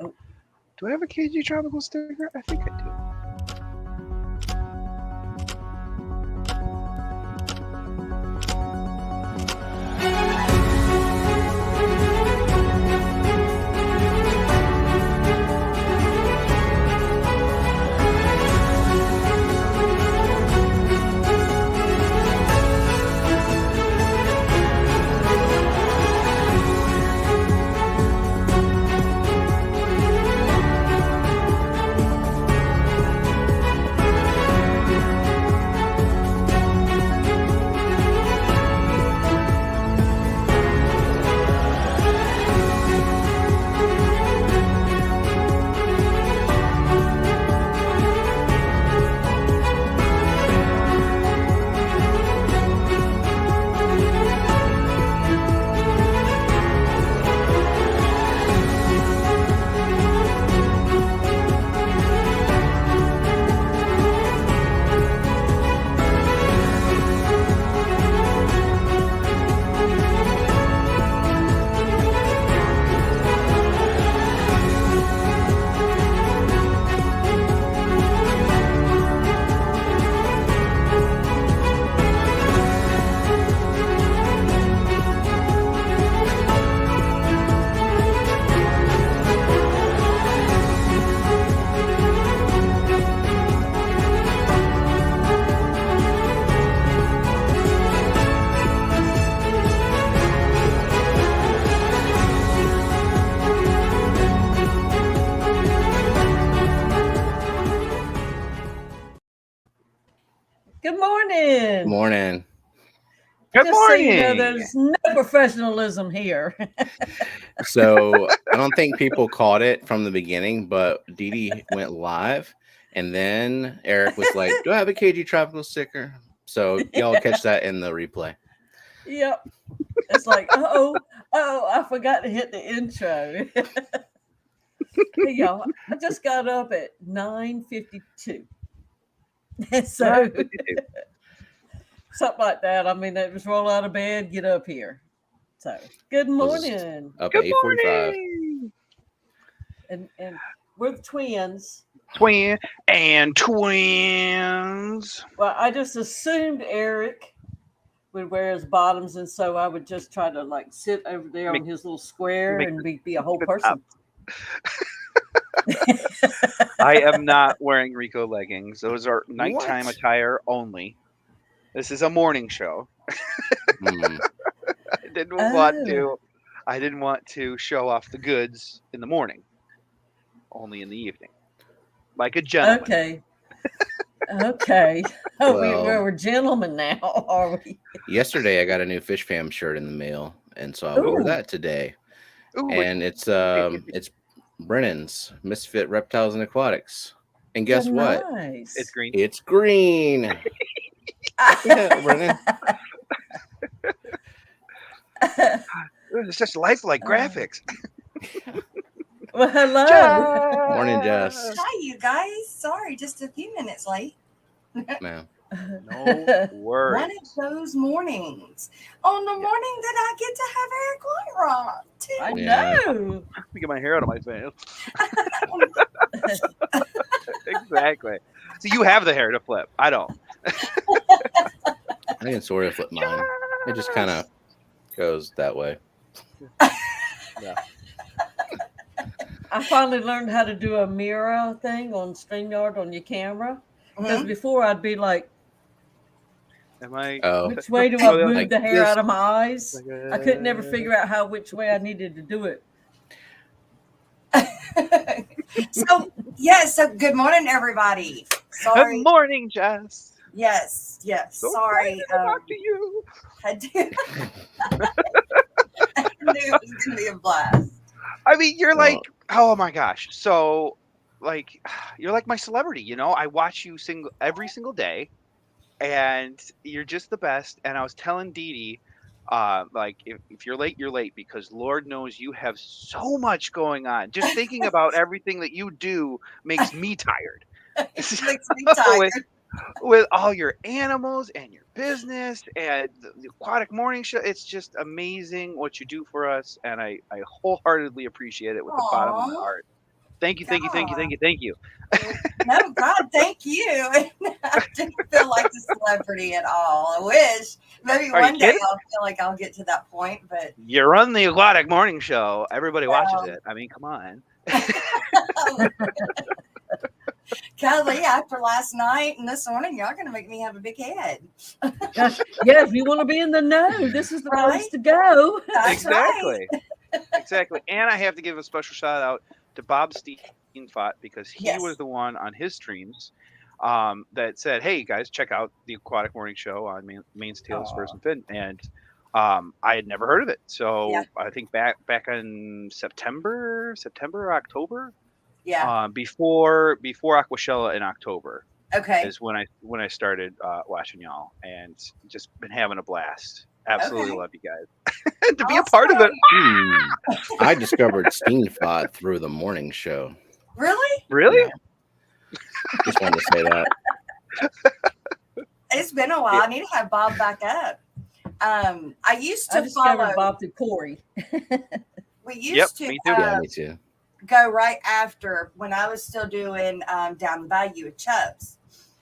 Oh. Do I have a KG Tropical sticker? I think I do. Good morning. Morning. Good Just so you know, morning. there's no professionalism here. So I don't think people caught it from the beginning, but Dee Dee went live, and then Eric was like, "Do I have a KG Tropical sticker?" So y'all catch that in the replay. Yep. It's like, I forgot to hit the intro. Hey, y'all, I just got up at 9:52. So something like that. I mean, it was roll out of bed, get up here. So good morning. Up Good at 8:45. morning. And we're the twins. Twin and twins. Well, I just assumed Eric would wear his bottoms, and so I would just try to like sit over there on his little square and be a whole person. I am not wearing Rico leggings. Those are nighttime attire only. This is a morning show. I didn't want to show off the goods in the morning. Only in the evening. Like a gentleman. Okay. Okay. Oh, Well, we're gentlemen now, are we? Yesterday I got a new Fish Fam shirt in the mail, and so I wore that today. Ooh, And it's Brennan's Misfit Reptiles and Aquatics. And guess what? Nice. It's green. It's green. Yeah, Brennan. It's just lifelike graphics. Well, hello. Jess! Morning, Jess. Hi, you guys. Sorry, just a few minutes late. No. No worries. One of those mornings. On the morning that I get to have Erick Why Rock, too. I Yeah. know. Let me get my hair out of my face. Exactly. So you have the hair to flip. I don't. I can sort of flip mine. It just kind of goes that way. Yeah. I finally learned how to do a mirror thing on StreamYard on your camera. Because before I'd be like, Am I? which way do I move like the hair this? out of my eyes? I couldn't never figure out which way I needed to do it. So good morning, everybody. Sorry. Good morning, Jess. Yes. So Sorry. to talk to you. I knew it was going to be a blast. I mean, you're like, oh my gosh. So, like, you're like my celebrity, you know? I watch you every single day, and you're just the best. And I was telling Dee Dee, like, if you're late, you're late, because Lord knows you have so much going on. Just thinking about everything that you do makes me tired. It makes me tired. With all your animals and your business and the aquatic morning show, it's just amazing what you do for us, and I wholeheartedly appreciate it with the bottom of my heart. Thank you. No, God, thank you. I didn't feel like a celebrity at all. I wish. Maybe Are you one day kidding? I'll feel like I'll get to that point, but You run the Aquatic Morning Show. Everybody watches well, it. I mean, come on. Kelly, after last night and this morning, y'all gonna make me have a big head. Yeah, if you want to be in the know, this is the place Right? to go. That's right. Exactly. And I have to give a special shout out to Bob Steenfott because he was Yes. the one on his streams that said, "Hey guys, check out the Aquatic Morning Show on Main's Tails First Aw. and Fin." And I had never heard of it, so Yeah. I think back in September, October, Yeah. before Aquashella in October Okay. is when I started watching y'all, and just been having a blast. Absolutely Okay. love you guys. And to be a part of it. I discovered Steenfott through the morning show. Really? Really? Yeah. Just wanted to say that. It's been a while. Yeah. I need to have Bob back up. I used to I discovered follow. Bob through Corey. We used to me too. Yeah, me too. go right after when I was still doing down the value of Chubbs,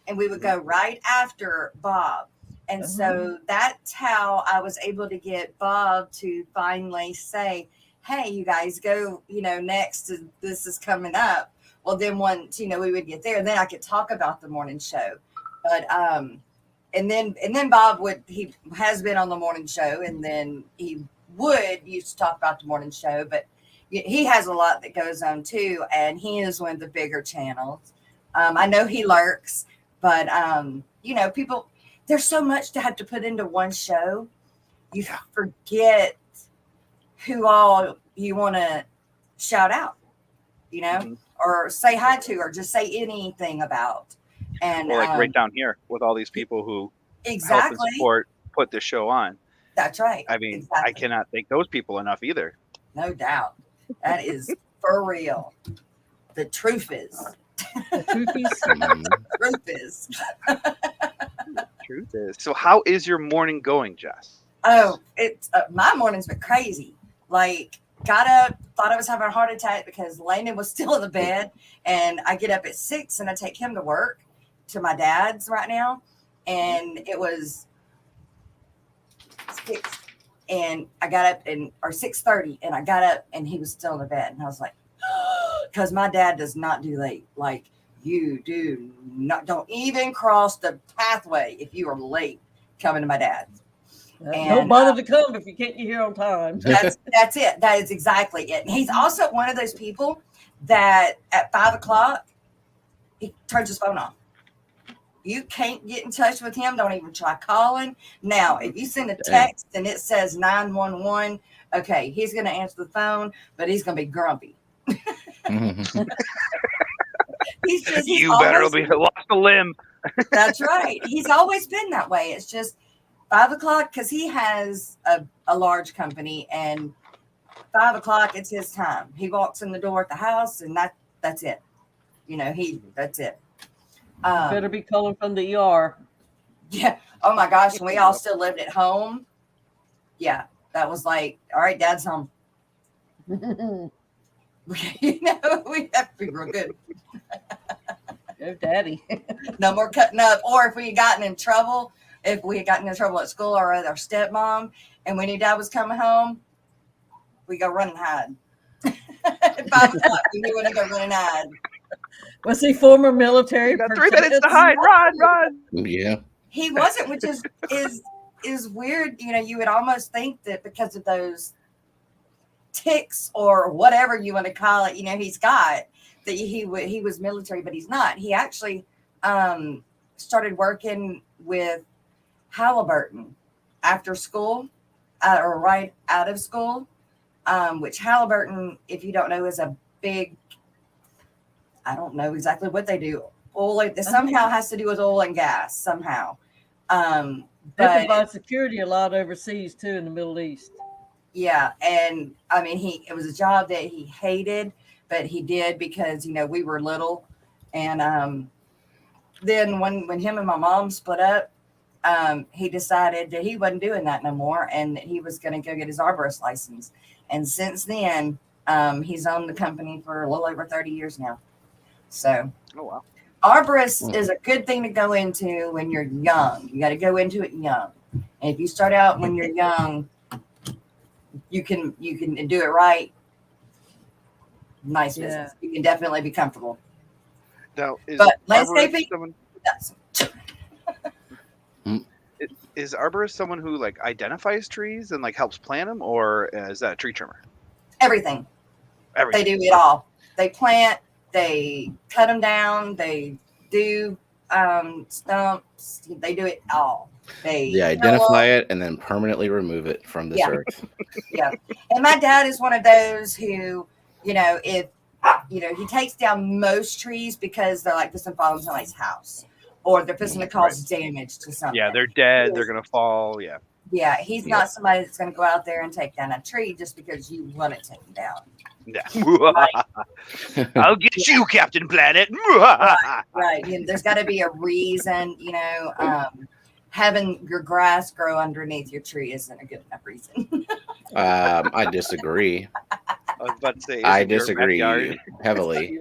and we would go right after Bob. And so that's how I was able to get Bob to finally say, "Hey, you guys go, next, this is coming up." Well, then once, we would get there, then I could talk about the morning show. But, and then Bob he has been on the morning show, and then he used to talk about the morning show, but he has a lot that goes on too. And he is one of the bigger channels. I know he lurks, but, people, there's so much to have to put into one show. You forget who all you want to shout out, or say hi to, or just say anything about. And Well, like right down here with all these people who help and exactly, support, put this show on. that's right. I mean, Exactly. I cannot thank those people enough either. No doubt. That is for real. The truth is. The truth is, Truth is. Truth is. So, how is your morning going, Jess? Oh, it's my morning's been crazy. Like, got up, thought I was having a heart attack because Landon was still in the bed, and I get up at 6 and I take him to work to my dad's right now, and it was 6, and I got up or 6:30, and I got up and he was still in the bed, and I was like, because my dad does not do late. Like, you do not, don't even cross the pathway if you are late coming to my dad's. don't bother to come if you can't get here on time. That's it. That is exactly it. And he's also one of those people that at 5 o'clock, he turns his phone off. You can't get in touch with him. Don't even try calling. Now, if you send a text and it says 911, okay, he's going to answer the phone, but he's going to be grumpy. He's you better be lost a limb. That's right. He's always been that way. It's just 5 o'clock because he has a large company, and 5 o'clock, it's his time. He walks in the door at the house, and that's it. That's it. Better be calling from the ER. Yeah. Oh my gosh. And we all still lived at home. Yeah. That was like, all right, Dad's home. We have to be real good. Go daddy. No more cutting up. Or if we had gotten in trouble at school or with our stepmom, and we knew Dad was coming home, we go run and hide. At 5 o'clock, we knew when to go run and hide. Was he former military? You got 3 minutes to hide. Run. Yeah. He wasn't, which is weird. You would almost think that because of those ticks or whatever you want to call it, he's got, that he was military, but he's not. He actually started working with Halliburton after school, or right out of school, which Halliburton, if you don't know, is a big, I don't know exactly what they do. Oil, it somehow has to do with oil and gas somehow. They provide security a lot overseas too, in the Middle East. Yeah, and I mean, it was a job that he hated, but he did because we were little, and then when him and my mom split up, he decided that he wasn't doing that no more, and that he was going to go get his arborist license. And since then, He's owned the company for a little over 30 years now. So, Oh wow. arborist is a good thing to go into when you're young. You got to go into it young. And if you start out when you're young, you can do it right. Nice business. You can definitely be comfortable. Now, is But arborist landscaping, someone, that's is arborist someone who like identifies trees and like helps plant them, or is that a tree trimmer? everything. Everything. They do it all. They plant, they cut them down, they do stumps, they do it all. They identify it and then permanently remove it from this earth. Yeah. And my dad is one of those who, if he takes down most trees because they're like fixing to fall on somebody's house or they're fixing to cause damage to something. Yeah, they're dead. They're gonna fall. Yeah. Yeah, he's not somebody that's going to go out there and take down a tree just because you want it taken down. Yeah. I'll get you, Captain Planet. Right. There's got to be a reason. Having your grass grow underneath your tree isn't a good enough reason. I disagree. I was about to say, I disagree heavily.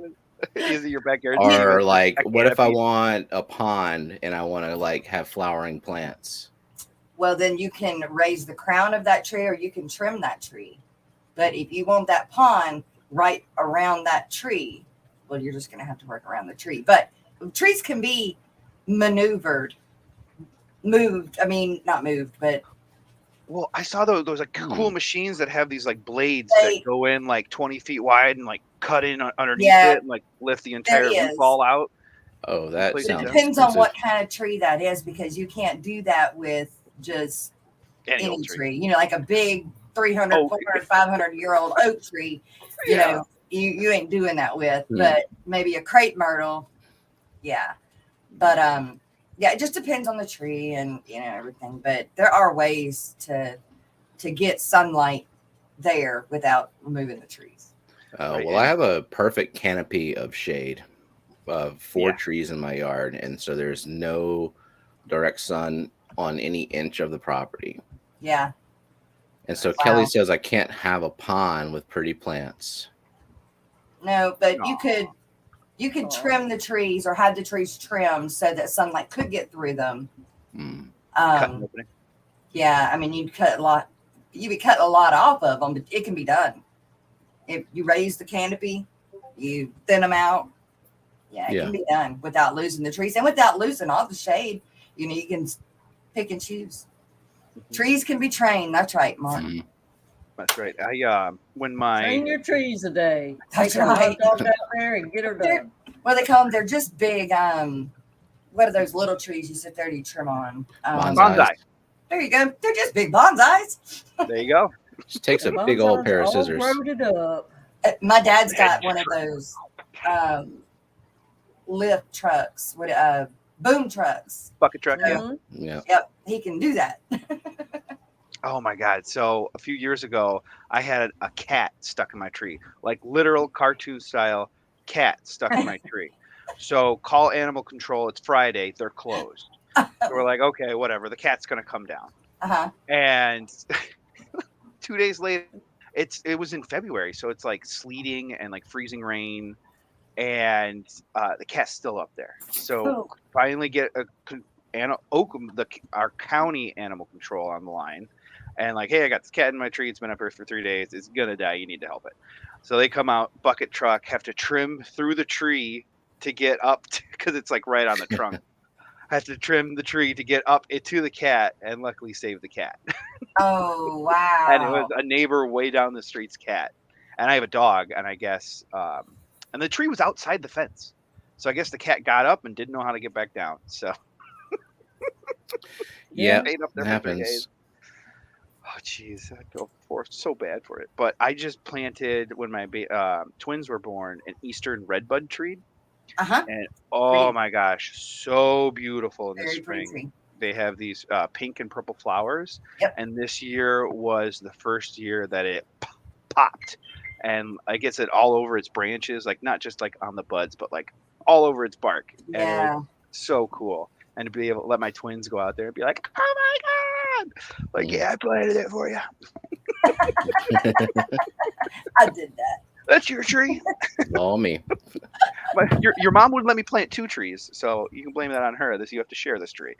Is it your backyard? Or like, what if I want a pond and I want to like have flowering plants? Well, then you can raise the crown of that tree or you can trim that tree. But if you want that pond right around that tree, well, you're just going to have to work around the tree. But trees can be moved. I mean, not moved, but. Well, I saw those like cool machines that have these like blades that go in like 20 feet wide and like cut in underneath it and like lift the entire root ball out. Oh, that sounds depends on what kind of tree that is, because you can't do that with just any tree. Like a big 300, 400, 500-year-old oak tree, you ain't doing that with. But maybe a crepe myrtle, But it just depends on the tree and everything. But there are ways to get sunlight there without removing the trees. Well, I have a perfect canopy of shade of 4 trees in my yard, and so there's no direct sun on any inch of the property. Yeah. And so Kelly says I can't have a pond with pretty plants. No, but you could trim the trees or have the trees trimmed so that sunlight could get through them. Yeah, I mean, you'd cut a lot off of them, but it can be done. If you raise the canopy, you thin them out. Yeah, it can be done without losing the trees and without losing all the shade. You can pick and choose. Trees can be trained. That's right, Mark. That's right. Train your trees a day. That's right. Out there and get her done. What do they call them? They're just big. What are those little trees you sit there and you trim on? Bonsai. There you go. They're just big bonsais. There you go. Just takes a big old pair of scissors. It up. My dad's got one of those lift trucks. Boom trucks. Bucket truck, yeah. Yep, he can do that. Oh my God. So a few years ago, I had a cat stuck in my tree, like literal cartoon style cat stuck in my tree. So call animal control. It's Friday. They're closed. So we're like, okay, whatever. The cat's going to come down. And 2 days later, it was in February. So it's like sleeting and like freezing rain. And the cat's still up there. So finally get our county animal control on the line, and like, hey, I got this cat in my tree. It's been up here for 3 days. It's gonna die. You need to help it. So they come out, bucket truck, have to trim through the tree to get up because it's like right on the trunk. I have to trim the tree to get up to the cat, and luckily save the cat. Oh wow! And it was a neighbor way down the street's cat, and I have a dog, and I guess. And the tree was outside the fence. So I guess the cat got up and didn't know how to get back down. So it up there happens. For 3 days. Oh, jeez. I feel so bad for it. But I just planted, when my twins were born, an eastern redbud tree. And oh my gosh, so beautiful in the spring. They have these pink and purple flowers. And this year was the first year that it popped. And I guess it all over its branches, like not just like on the buds, but like all over its bark. And it was so cool. And to be able to let my twins go out there and be like, oh my on. Like, yeah, I planted it for you. I did that. That's your tree. All me. But your mom wouldn't let me plant 2 trees, so you can blame that on her. You have to share this tree.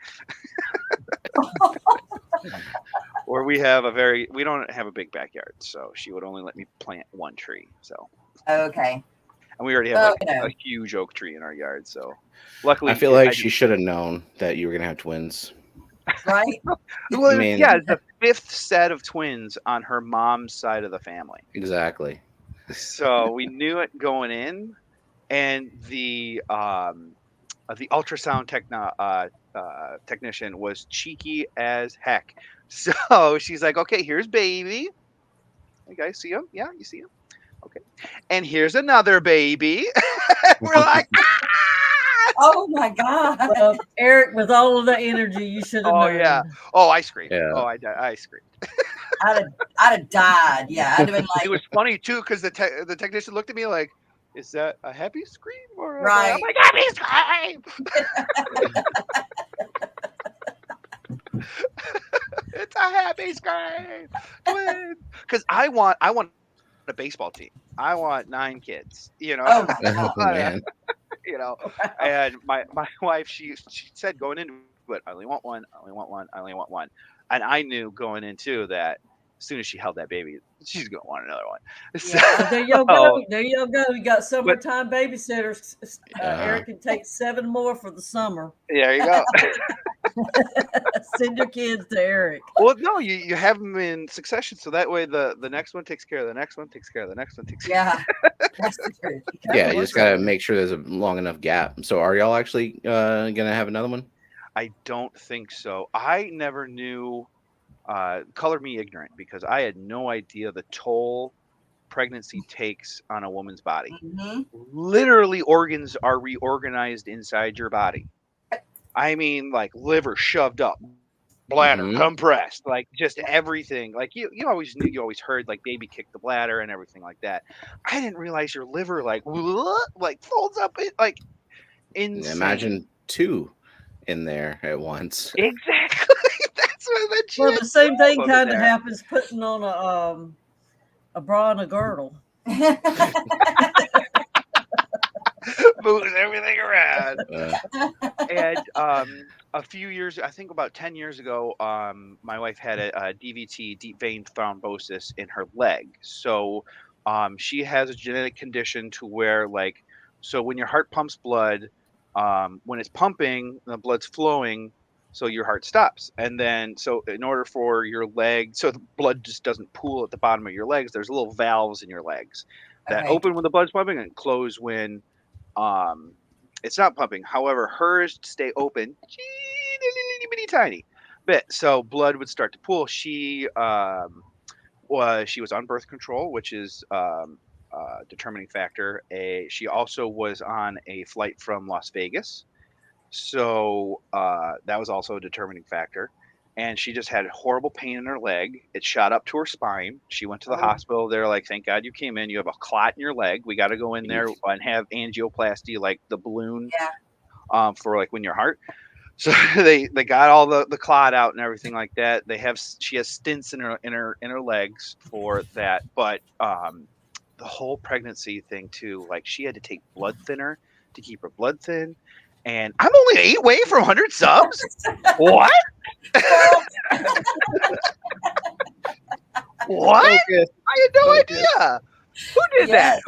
Or we don't have a big backyard, so she would only let me plant 1 tree. So Okay. and we already have Okay. a huge oak tree in our yard. So luckily, I feel like she should have known that you were gonna have twins. Right? Well, I mean- yeah, the 5th set of twins on her mom's side of the family. Exactly. So we knew it going in, and the ultrasound technician was cheeky as heck. So she's like, "Okay, here's baby. You guys see him? Yeah, you see him? Okay. And here's another baby." We're like, "Ah!" Oh my God. Well, Eric, with all of the energy, you should have Oh known. yeah. Oh, I screamed. Yeah. Oh, I screamed. I'd have died. Yeah, I'd have been It like, was funny too because the technician looked at me like, "Is that a happy scream or Right. I'm like, happy scream?" It's a happy scream, twin. Because I want a baseball team. I want 9 kids. You know. oh my God. Oh man. You know. And my wife, she said going into it, I only want one. I only want one. I only want one. And I knew going into that, as soon as she held that baby, she's gonna want another one. So, Well, there you go. There you go. You got summertime babysitters. Yeah. Eric can take 7 more for the summer. there you go. Send your kids to Eric. Well, no, you have them in succession, so that way the next one takes care of the next one, takes care of the next one, takes care. Yeah, that's the truth. Yeah, you just gotta make sure there's a long enough gap. So are y'all actually gonna have another one? I don't think so. I never knew. Color me ignorant because I had no idea the toll pregnancy takes on a woman's body. Mhm. Literally, organs are reorganized inside your body. I mean, like liver shoved up, bladder Mhm. compressed, like just everything. Like you always knew, you always heard like baby kick the bladder and everything like that. I didn't realize your liver like folds up it like insane. Imagine 2 in there at once. Exactly. That's what that Well, shit the same thing over kind of there. happens putting on a bra and a girdle. moves everything around. Uh, And a few years, I think about 10 years ago, my wife had a DVT, deep vein thrombosis, in her leg. So she has a genetic condition to where, like, so when your heart pumps blood, when it's pumping, the blood's flowing, so your heart stops. And then, so in order for your leg, so the blood just doesn't pool at the bottom of your legs, there's little valves in your legs that Okay. open when the blood's pumping and close when it's not pumping. However, hers stay open, bitty tiny bit, so blood would start to pool. She was on birth control, which is determining factor. She also was on a flight from Las Vegas, so that was also a determining factor. And she just had horrible pain in her leg. It shot up to her spine. She went to the Oh. hospital. They're like, "Thank God you came in. You have a clot in your leg. We got to go in there and have angioplasty, like the balloon, Yeah. for like when your heart." So they got all the clot out and everything like that. She has stents in her legs for that. But the whole pregnancy thing too, like she had to take blood thinner to keep her blood thin. And I'm only 8 away from 100 subs. What? What? Focus. I had no Focus. idea. Who did Yes. that?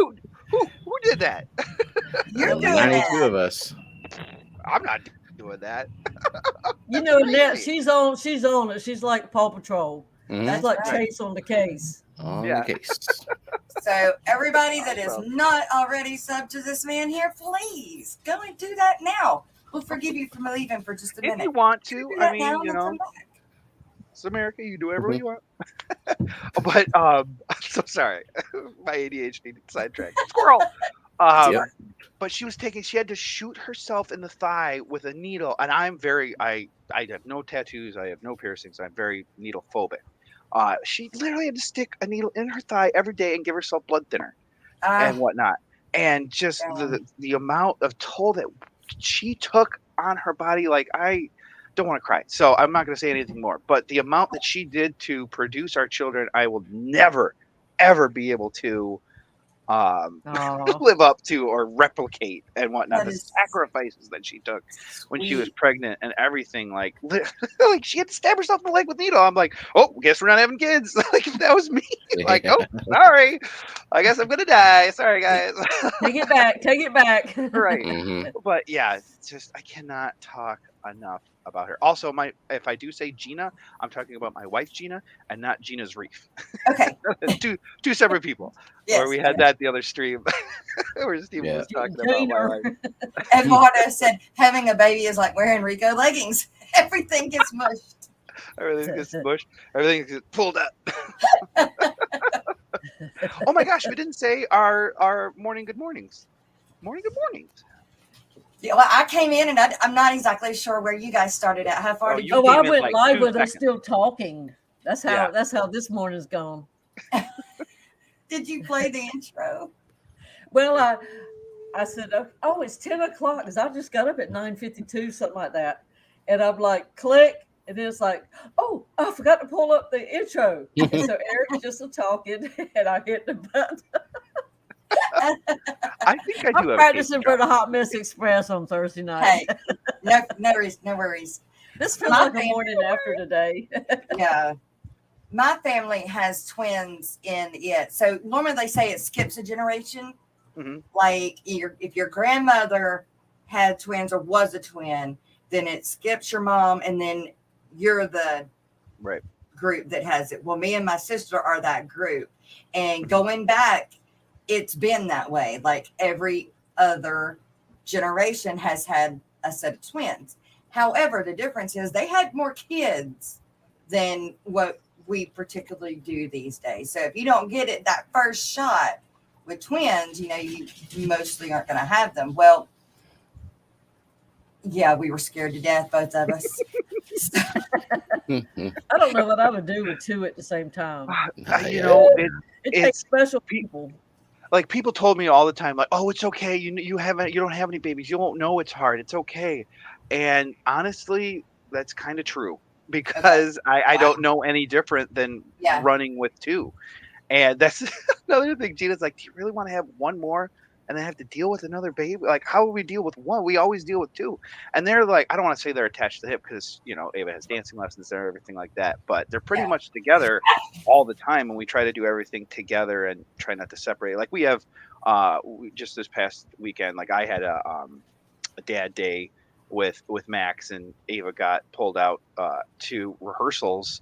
Who did that? You're doing 92 that. of us. I'm not doing that. You know, Annette, Crazy. she's on it. She's like Paw Patrol. Mhm. She's like right. Chase on the case. On Yeah. the case. So everybody that is Awesome. not already subbed to this man here, please go and do that now. We'll forgive you for leaving for just a If minute. you want Do to, that I now mean, and you then know, come back. it's America. You do whatever you want. But I'm so sorry. My ADHD sidetracked. Squirrel. Yep. But she had to shoot herself in the thigh with a needle. And I have no tattoos. I have no piercings. I'm very needle phobic. She literally had to stick a needle in her thigh every day and give herself blood thinner and whatnot. And just Damn. the amount of toll that she took on her body, like don't want to cry. So I'm not going to say anything more. But the amount that she did to produce our children, I will never, ever be able to Aw. live up to or replicate and whatnot. That The is sacrifices that she took when she was sweet. pregnant and everything, like like she had to stab herself in the leg with a needle. I'm like, oh, guess we're not having kids. Like if that was me, like, oh, sorry, I guess I'm gonna die. Sorry, guys. Take it back. Take it back. Right. Mhm. But yeah, it's just I cannot talk enough about her. Also, if I do say Gina, I'm talking about my wife Gina and not Gina's Reef. Okay. two separate people. Yes. Where we had that the other stream where Steve Yeah. was talking about my Gina. wife. And Marta said having a baby is like wearing Rico leggings. Everything gets mushed. Everything gets mushed. Everything gets pulled up. Oh my gosh, we didn't say our morning good mornings. Morning good mornings. Yeah, well, I came in and I'm not exactly sure where you guys started at. How far Oh, did you you? Oh, I came in went like live 2 with them seconds. still talking. That's how Yeah. that's how this morning's gone. Did you play the intro? Well, I said, oh, it's 10 o'clock because I just got up at 9:52, something like that. And I'm like, click. And then it's like, oh, I forgot to pull up the intro. And so Eric's just talking and I hit the button. I think I do I'm have practicing for a the Hot Mess Express on Thursday night. Hey, no worries, no worries. This feels My like a morning after today. Yeah. My family has twins in it. So normally they say it skips a generation. Mhm. Like if your grandmother had twins or was a twin, then it skips your mom and then you're the Right. group that has it. Well, me and my sister are that group. And going back, it's been that way. Like every other generation has had a set of twins. However, the difference is they had more kids than what we particularly do these days. So if you don't get it that first shot with twins, you mostly aren't going to have them. Well, yeah, we were scared to death, both of us. I don't know what I would do with two at the same time. You know, It takes it's special people. like people told me all the time, like, oh, it's okay. You don't have any babies. You won't know it's hard. It's okay. And honestly, that's kind of true because I don't know any different than Yeah. running with two. And that's another thing. Gina's like, do you really want to have one more and then have to deal with another baby? Like, how would we deal with one? We always deal with two. And they're like, I don't want to say they're attached to the hip because, Ava has dancing lessons there, everything like that. But they're pretty much together all the time. And we try to do everything together and try not to separate. Like we have just this past weekend, like I had a dad day with Max, and Ava got pulled out to rehearsals.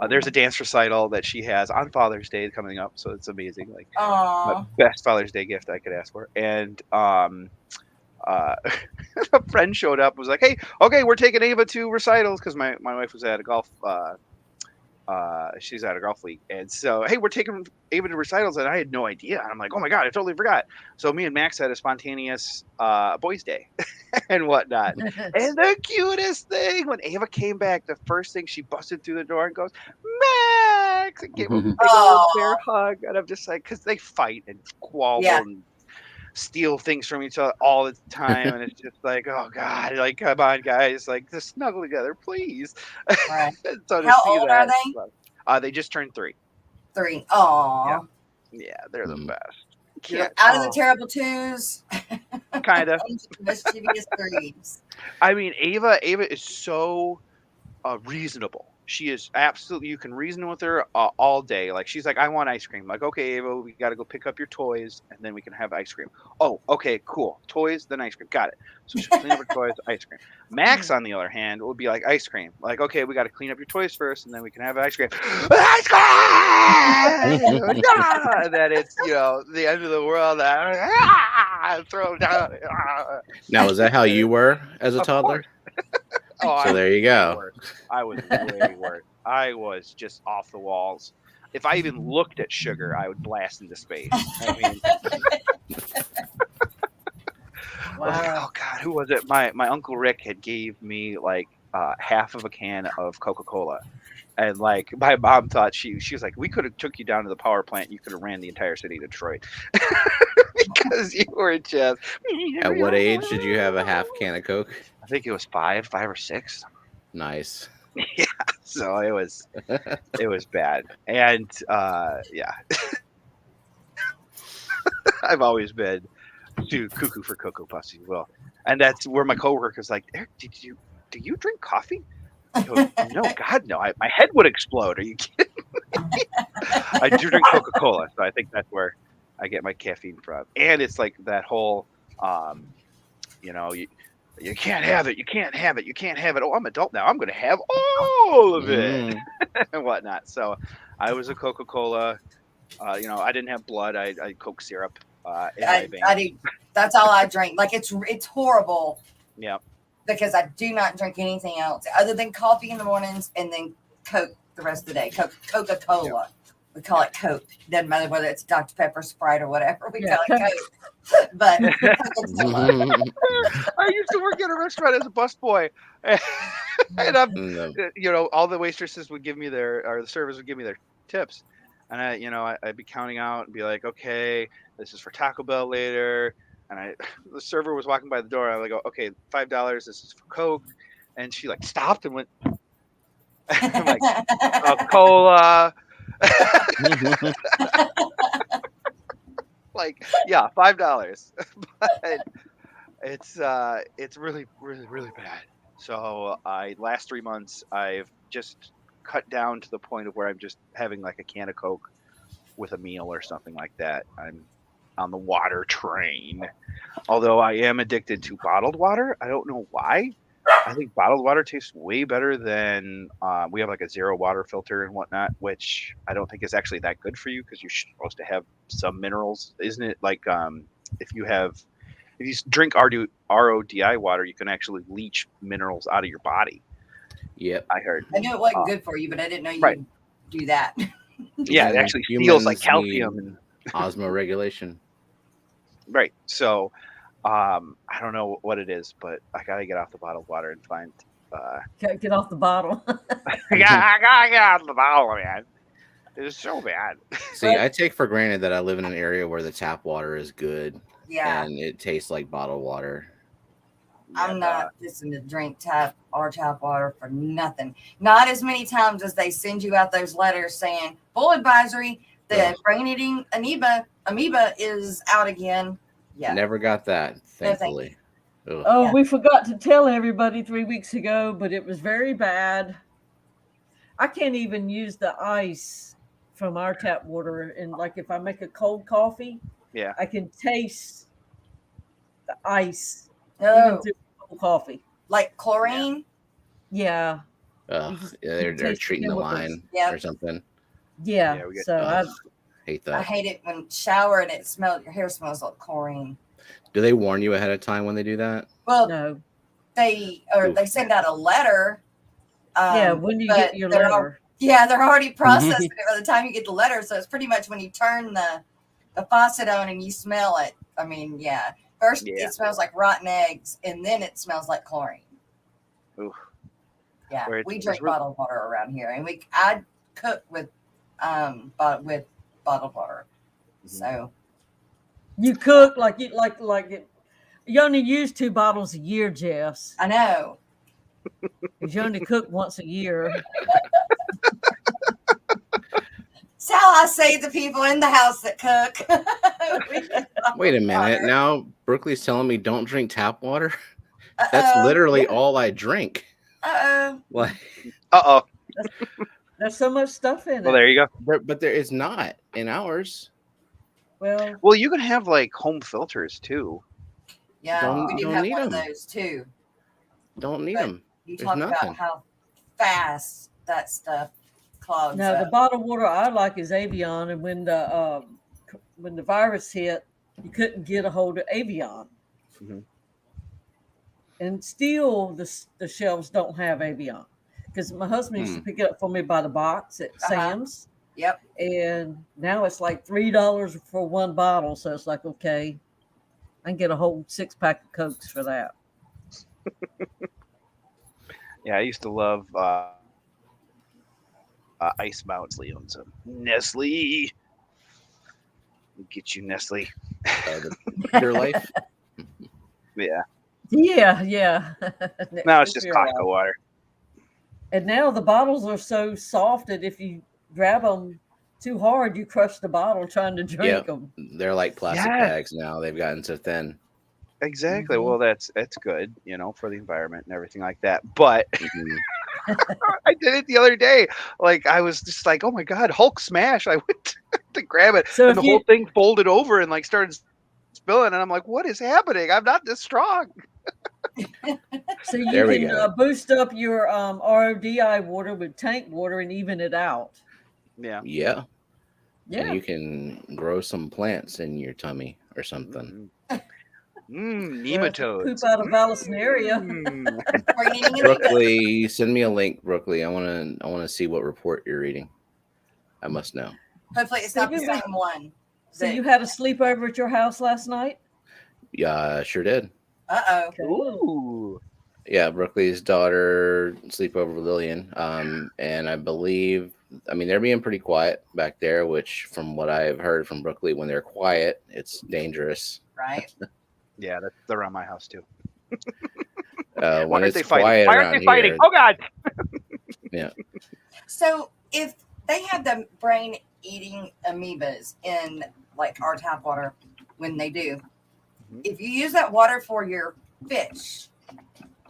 There's a dance recital that she has on Father's Day coming up, so it's amazing. Like Aww. best Father's Day gift I could ask for. And a friend showed up, was like, "Hey, okay, we're taking Ava to recitals," because my wife was at a golf. She's at a golf league, and so hey, we're taking Ava to recitals, and I had no idea. And I'm like, oh my god, I totally forgot. So me and Max had a spontaneous boys' day and whatnot. And the cutest thing when Ava came back, the first thing she busted through the door and goes, Max, and gave him a big old bear hug. And I'm just like, because they fight and squabble and steal things from each other all the time, and it's just like, oh god, like come on guys, like just snuggle together, please. Right. So How old are they? They just turned 3. 3. Aww. Yeah, they're the best. You're out of the terrible 2s. Kind of. Mischievous 3s. I mean, Ava is so reasonable. She is absolutely, you can reason with her all day. Like, she's like, I want ice cream. Like, okay, Ava, we got to go pick up your toys, and then we can have ice cream. Oh, okay, cool. Toys, then ice cream. Got it. So she'll clean up her toys, ice cream. Max, on the other hand, would be like ice cream. Like, okay, we got to clean up your toys first, and then we can have ice cream. Ice cream! And then it's, the end of the world. Throw down. Now, is that how you were as a toddler? So there you go. I was way worse. I was just off the walls. If I even looked at sugar, I would blast into space. I mean, Wow. oh god, who was it? My Uncle Rick had gave me like half of a can of Coca-Cola, and like my mom thought she was like, we could have took you down to the power plant. You could have ran the entire city of Detroit because you were just. At what age did you have a half can of Coke? I think it was 5 or 6. Nice. Yeah, so it was bad, and yeah, I've always been too cuckoo for Cocoa Puffs, you will, and that's where my coworker's like, Eric, do you drink coffee? I go, no, God, no, my head would explode. Are you kidding? I do drink Coca-Cola, so I think that's where I get my caffeine from, and it's like that whole, you know, you can't have it, you can't have it, you can't have it. Oh, I'm adult now. I'm going to have all of it and whatnot. So I was a Coca-Cola. You know, I didn't have blood. I Coke syrup in my veins. That's all I drink. Like it's horrible. Yeah. Because I do not drink anything else other than coffee in the mornings and then Coke the rest of the day. Coca-Cola. Yeah. We call it Coke. Doesn't matter whether it's Dr. Pepper, Sprite, or whatever. We call it Coke. But Coca-Cola. I used to work at a restaurant as a busboy. And I'm, you know, all the waitresses would give me the servers would give me their tips. And I'd be counting out and be like, okay, this is for Taco Bell later. And the server was walking by the door. I would go, okay, $5. This is for Coke. And she like stopped and went, I'm like, cola. Like, yeah, $5. But it's really, really, really bad. So last 3 months I've just cut down to the point of where I'm just having like a can of Coke with a meal or something like that. I'm on the water train. Although I am addicted to bottled water. I don't know why. I think bottled water tastes way better than we have like a zero water filter and whatnot, which I don't think is actually that good for you because you're supposed to have some minerals, isn't it? Like if you drink RODI water, you can actually leach minerals out of your body. Yep, I heard. I knew it wasn't good for you, but I didn't know you could do that. Yeah, it actually steals like calcium and osmoregulation. Right. So I don't know what it is, but I gotta get off the bottled water and find get off the bottle. I gotta get off the bottle, man. It is so bad. See, I take for granted that I live in an area where the tap water is good. Yeah. And it tastes like bottled water. I'm not listening to drink tap water for nothing. Not as many times as they send you out those letters saying full advisory, the brain-eating amoeba is out again. Yeah. Never got that, thankfully. No, we forgot to tell everybody 3 weeks ago, but it was very bad. I can't even use the ice from our tap water. And like if I make a cold coffee, I can taste the ice even through cold coffee. Like chlorine? Yeah. They're treating the line or something. Yeah. So I hate that. I hate it when shower and your hair smells like chlorine. Do they warn you ahead of time when they do that? Well, no. They send out a letter. When you get your letter. They're already processing it by the time you get the letter. So it's pretty much when you turn the faucet on and you smell it. I mean, first it smells like rotten eggs, and then it smells like chlorine. Oof. Yeah, we drink bottled water around here, and I cook with bottled water. Mm-hmm. So you cook you only use 2 bottles a year, Jess. I know. Because you only cook once a year. So I say to people in the house that cook. Wait a minute. Now Brooklyn's telling me don't drink tap water. That's literally all I drink. There's so much stuff in it. Well, there you go. But there is not in ours. Well, you can have like home filters too. Yeah, we do have one of those too. Don't need them. You talk about how fast that stuff clogs up. No, the bottled water I like is Avion, and when the virus hit, you couldn't get a hold of Avion. Mm-hmm. And still, the shelves don't have Avion because my husband used to pick it up for me by the box at Sam's. Yep. And now it's like $3 for one bottle, so it's like okay, I can get a whole 6-pack of Cokes for that. Yeah, I used to love Ice Mountain Leon. So Nestle, get you Nestle. Your life. Yeah. Yeah. Now it's just Costco water. And now the bottles are so soft that if you grab them too hard, you crush the bottle trying to drink Yep. them. They're like plastic Yes. bags now. They've gotten so thin. Exactly. Mhm. Well, that's good, for the environment and everything like that. But Mhm. I did it the other day. Like I was just like, oh my god, Hulk smash! I went to grab it, So and if the you whole thing folded over and like started spilling. And I'm like, what is happening? I'm not this strong. so you There we can go. boost up your RODI water with tank water and even it out. Yeah. Yeah. And Yeah. you can grow some plants in your tummy or something. Well, if you poop Nematodes. out of Vallisneria. Mm. Or you need Brooklyn, send me a link, Brooklyn. I wanna see what report you're reading. I must know. Hopefully it's So not the you same one. So you had a sleepover at your house last night? Yeah, sure did. Uh-oh. Okay. Ooh. Yeah, Brooklyn's daughter sleepover with Lillian. And I believe, they're being pretty quiet back there, which from what I've heard from Brooklyn, when they're quiet, it's dangerous. Right? Yeah, they're around my house too. When Why aren't it's they fighting? quiet Why aren't around they fighting? here, Oh God! yeah. So if they have the brain eating amoebas in like our tap water when they do, Mhm. if you use that water for your fish,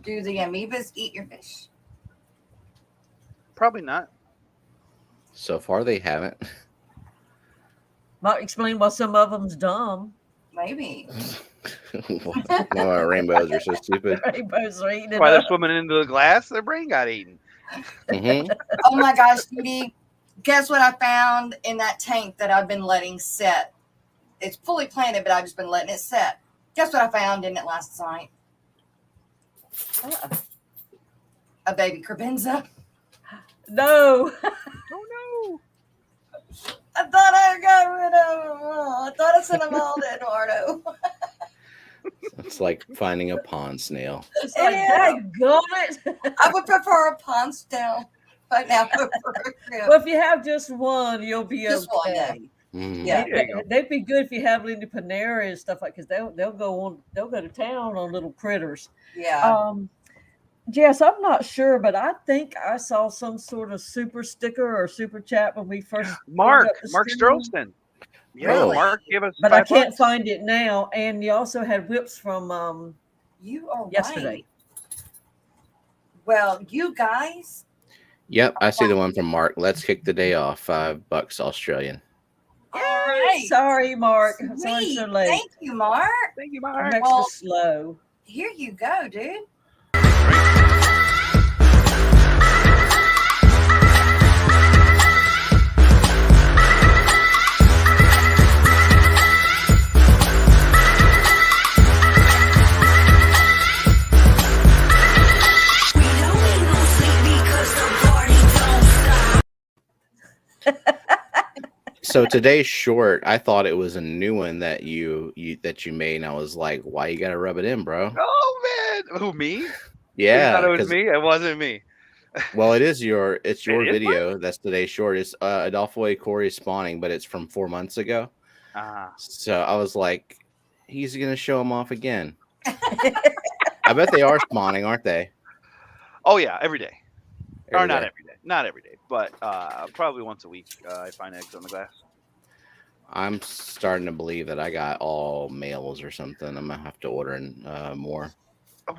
do the amoebas eat your fish? Probably not. So far, they haven't. Might explain why some of them's dumb. Maybe. Why our rainbows are so stupid. Rainbows are eating it Why they're up. swimming into the glass? Their brain got eaten. Hmm. Oh my gosh, Dee, guess what I found in that tank that I've been letting set? It's fully planted, but I've just been letting it set. Guess what I found in it last night? A baby crebenza. No. Oh I thought I got rid of them all. I thought I sent them all to Eduardo. It's like finding a pond snail. It's like, Yeah. got it. I would prefer a pond snail right now over a crib. Well, if you have just one, you'll be Just one, yeah. okay. Mm. Yeah. There you go. They'd be good if you have Lindy Panera and stuff like, because they'll go to town on little critters. Yeah. Jess, I'm not sure, but I think I saw some sort of super sticker or super chat when we first Mark pulled up the stream. Strolston. Yeah, Really? Mark gave us But I $5. can't find it now. And you also had whips from You are yesterday. right. Well, you guys, Yep, I see the one from Mark. Let's kick the day off. $5 Australian. all Yay! right. Sorry, Mark. Sorry Sweet. so late. Thank you, Mark. Thank you, I'm Mark. extra Well- slow. Here you go, dude. So today's short, I thought it was a new one that you made, and I was like, "Why you gotta rub it in, bro?" Oh man, who me? Yeah, you thought it was 'cause- me. It wasn't me. well, it's your It is video. That's today's short. It's Adolfo Corey spawning, but it's from 4 months ago. Ah, So I was like, he's gonna show him off again. I bet they are spawning, aren't they? oh yeah, every day. Or not day. every day. Not every day, but probably once a week. I find eggs on the glass. I'm starting to believe that I got all males or something. I'm gonna have to order in more.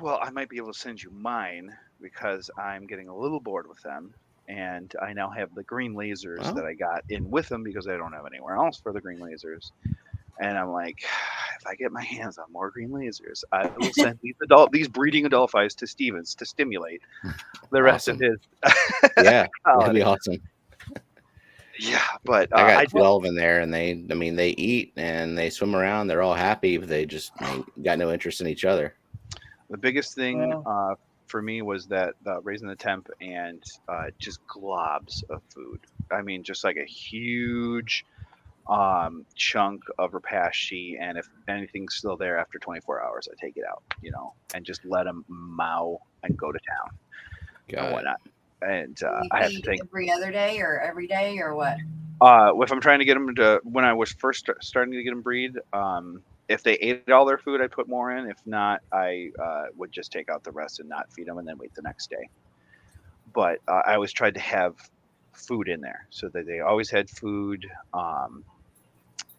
Well, I might be able to send you mine because I'm getting a little bored with them, and I now have the green lasers Oh. that I got in with them because I don't have anywhere else for the green lasers. And I'm like, if I get my hands on more green lasers, I will send these breeding Adolphis to Stevens to stimulate the rest of his. Yeah, that'd colony. be awesome. Yeah, but I got I 12 in there, and they eat and they swim around. They're all happy, but they just got no interest in each other. the biggest thing Wow. for me was that raising the temp and just globs of food. I mean, just like a huge chunk of rapashi, and if anything's still there after 24 hours, I take it out, and just let them mow and go to town and Got it. whatnot. And You I have to feed take every other day or every day or what? if I'm trying to get them to, when I was first starting to get them breed, if they ate all their food, I put more in. If not, I would just take out the rest and not feed them and then wait the next day. but I always tried to have food in there so that they always had food.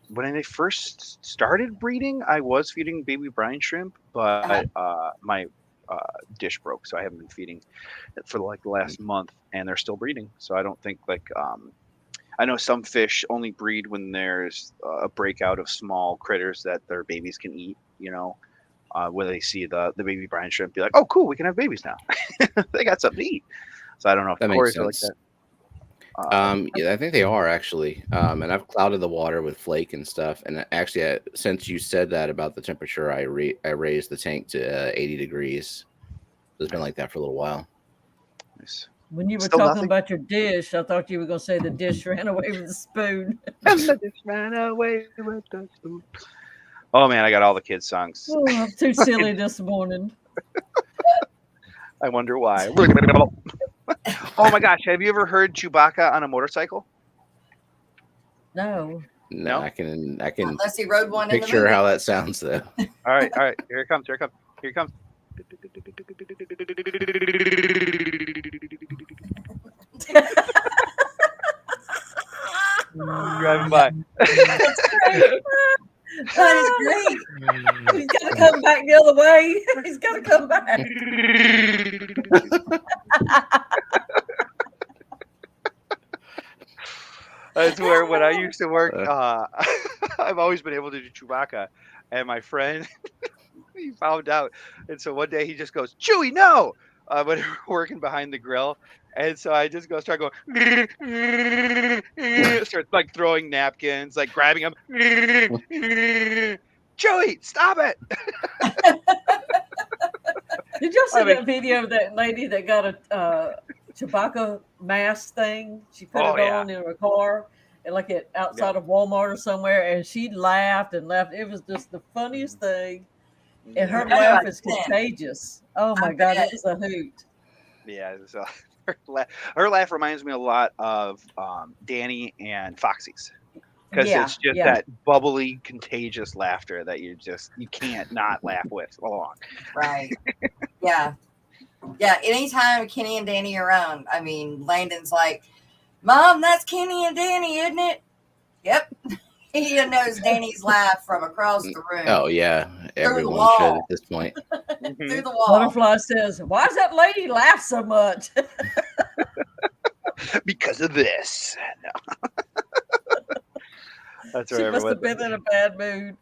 When they first started breeding, I was feeding baby brine shrimp, but my dish broke, so I haven't been feeding it for like the last month, and they're still breeding. So I don't think like I know some fish only breed when there's a breakout of small critters that their babies can eat. Where they see the baby brine shrimp, be like, "Oh, cool, we can have babies now." They got something to eat. So I don't know if That makes Corey's are like sense. that. Yeah, I think they are actually. And I've clouded the water with flake and stuff. And actually, since you said that about the temperature, I raised the tank to 80 degrees. It's been like that for a little while. Nice. When you were Still talking nothing? about your dish, I thought you were going to say the dish ran away with the spoon. And the dish ran away with the spoon. Oh man, I got all the kids' songs. Oh, I'm too silly this morning. I wonder why. Oh my gosh, have you ever heard Chewbacca on a motorcycle? No. No, No? I can Unless he rode one in the picture movie. how that sounds though. All right, here it comes. Here it comes. Driving by. That's great. That is great. He's got to come back the other way. He's got to come back. That's where when I used to work, I've always been able to do Chewbacca, and my friend he found out, and so one day he just goes, "Chewie, no!" But we're working behind the grill, and so I just start going, start like throwing napkins, like grabbing them. Chewie, stop it! Did y'all see I mean- that video of that lady that got a Chewbacca mask thing? She put Oh, it yeah. on in her car, and like outside of Walmart or somewhere, and she laughed and laughed. It was just the funniest thing. And her Yeah. laugh is contagious. Oh my God, it was a hoot. Yeah, so her laugh reminds me a lot of Danny and Foxy's, because it's just that bubbly, contagious laughter that you can't not laugh with along. Right. Yeah. Yeah. Anytime Kenny and Danny are around, I mean, Landon's like, "Mom, that's Kenny and Danny, isn't it?" Yep. He knows Danny's laugh from across the room. Oh yeah, everyone should at this point. Through the wall. Butterfly says, "Why does that lady laugh so much?" Because of this. No. That's She where must have everyone. been in a bad mood.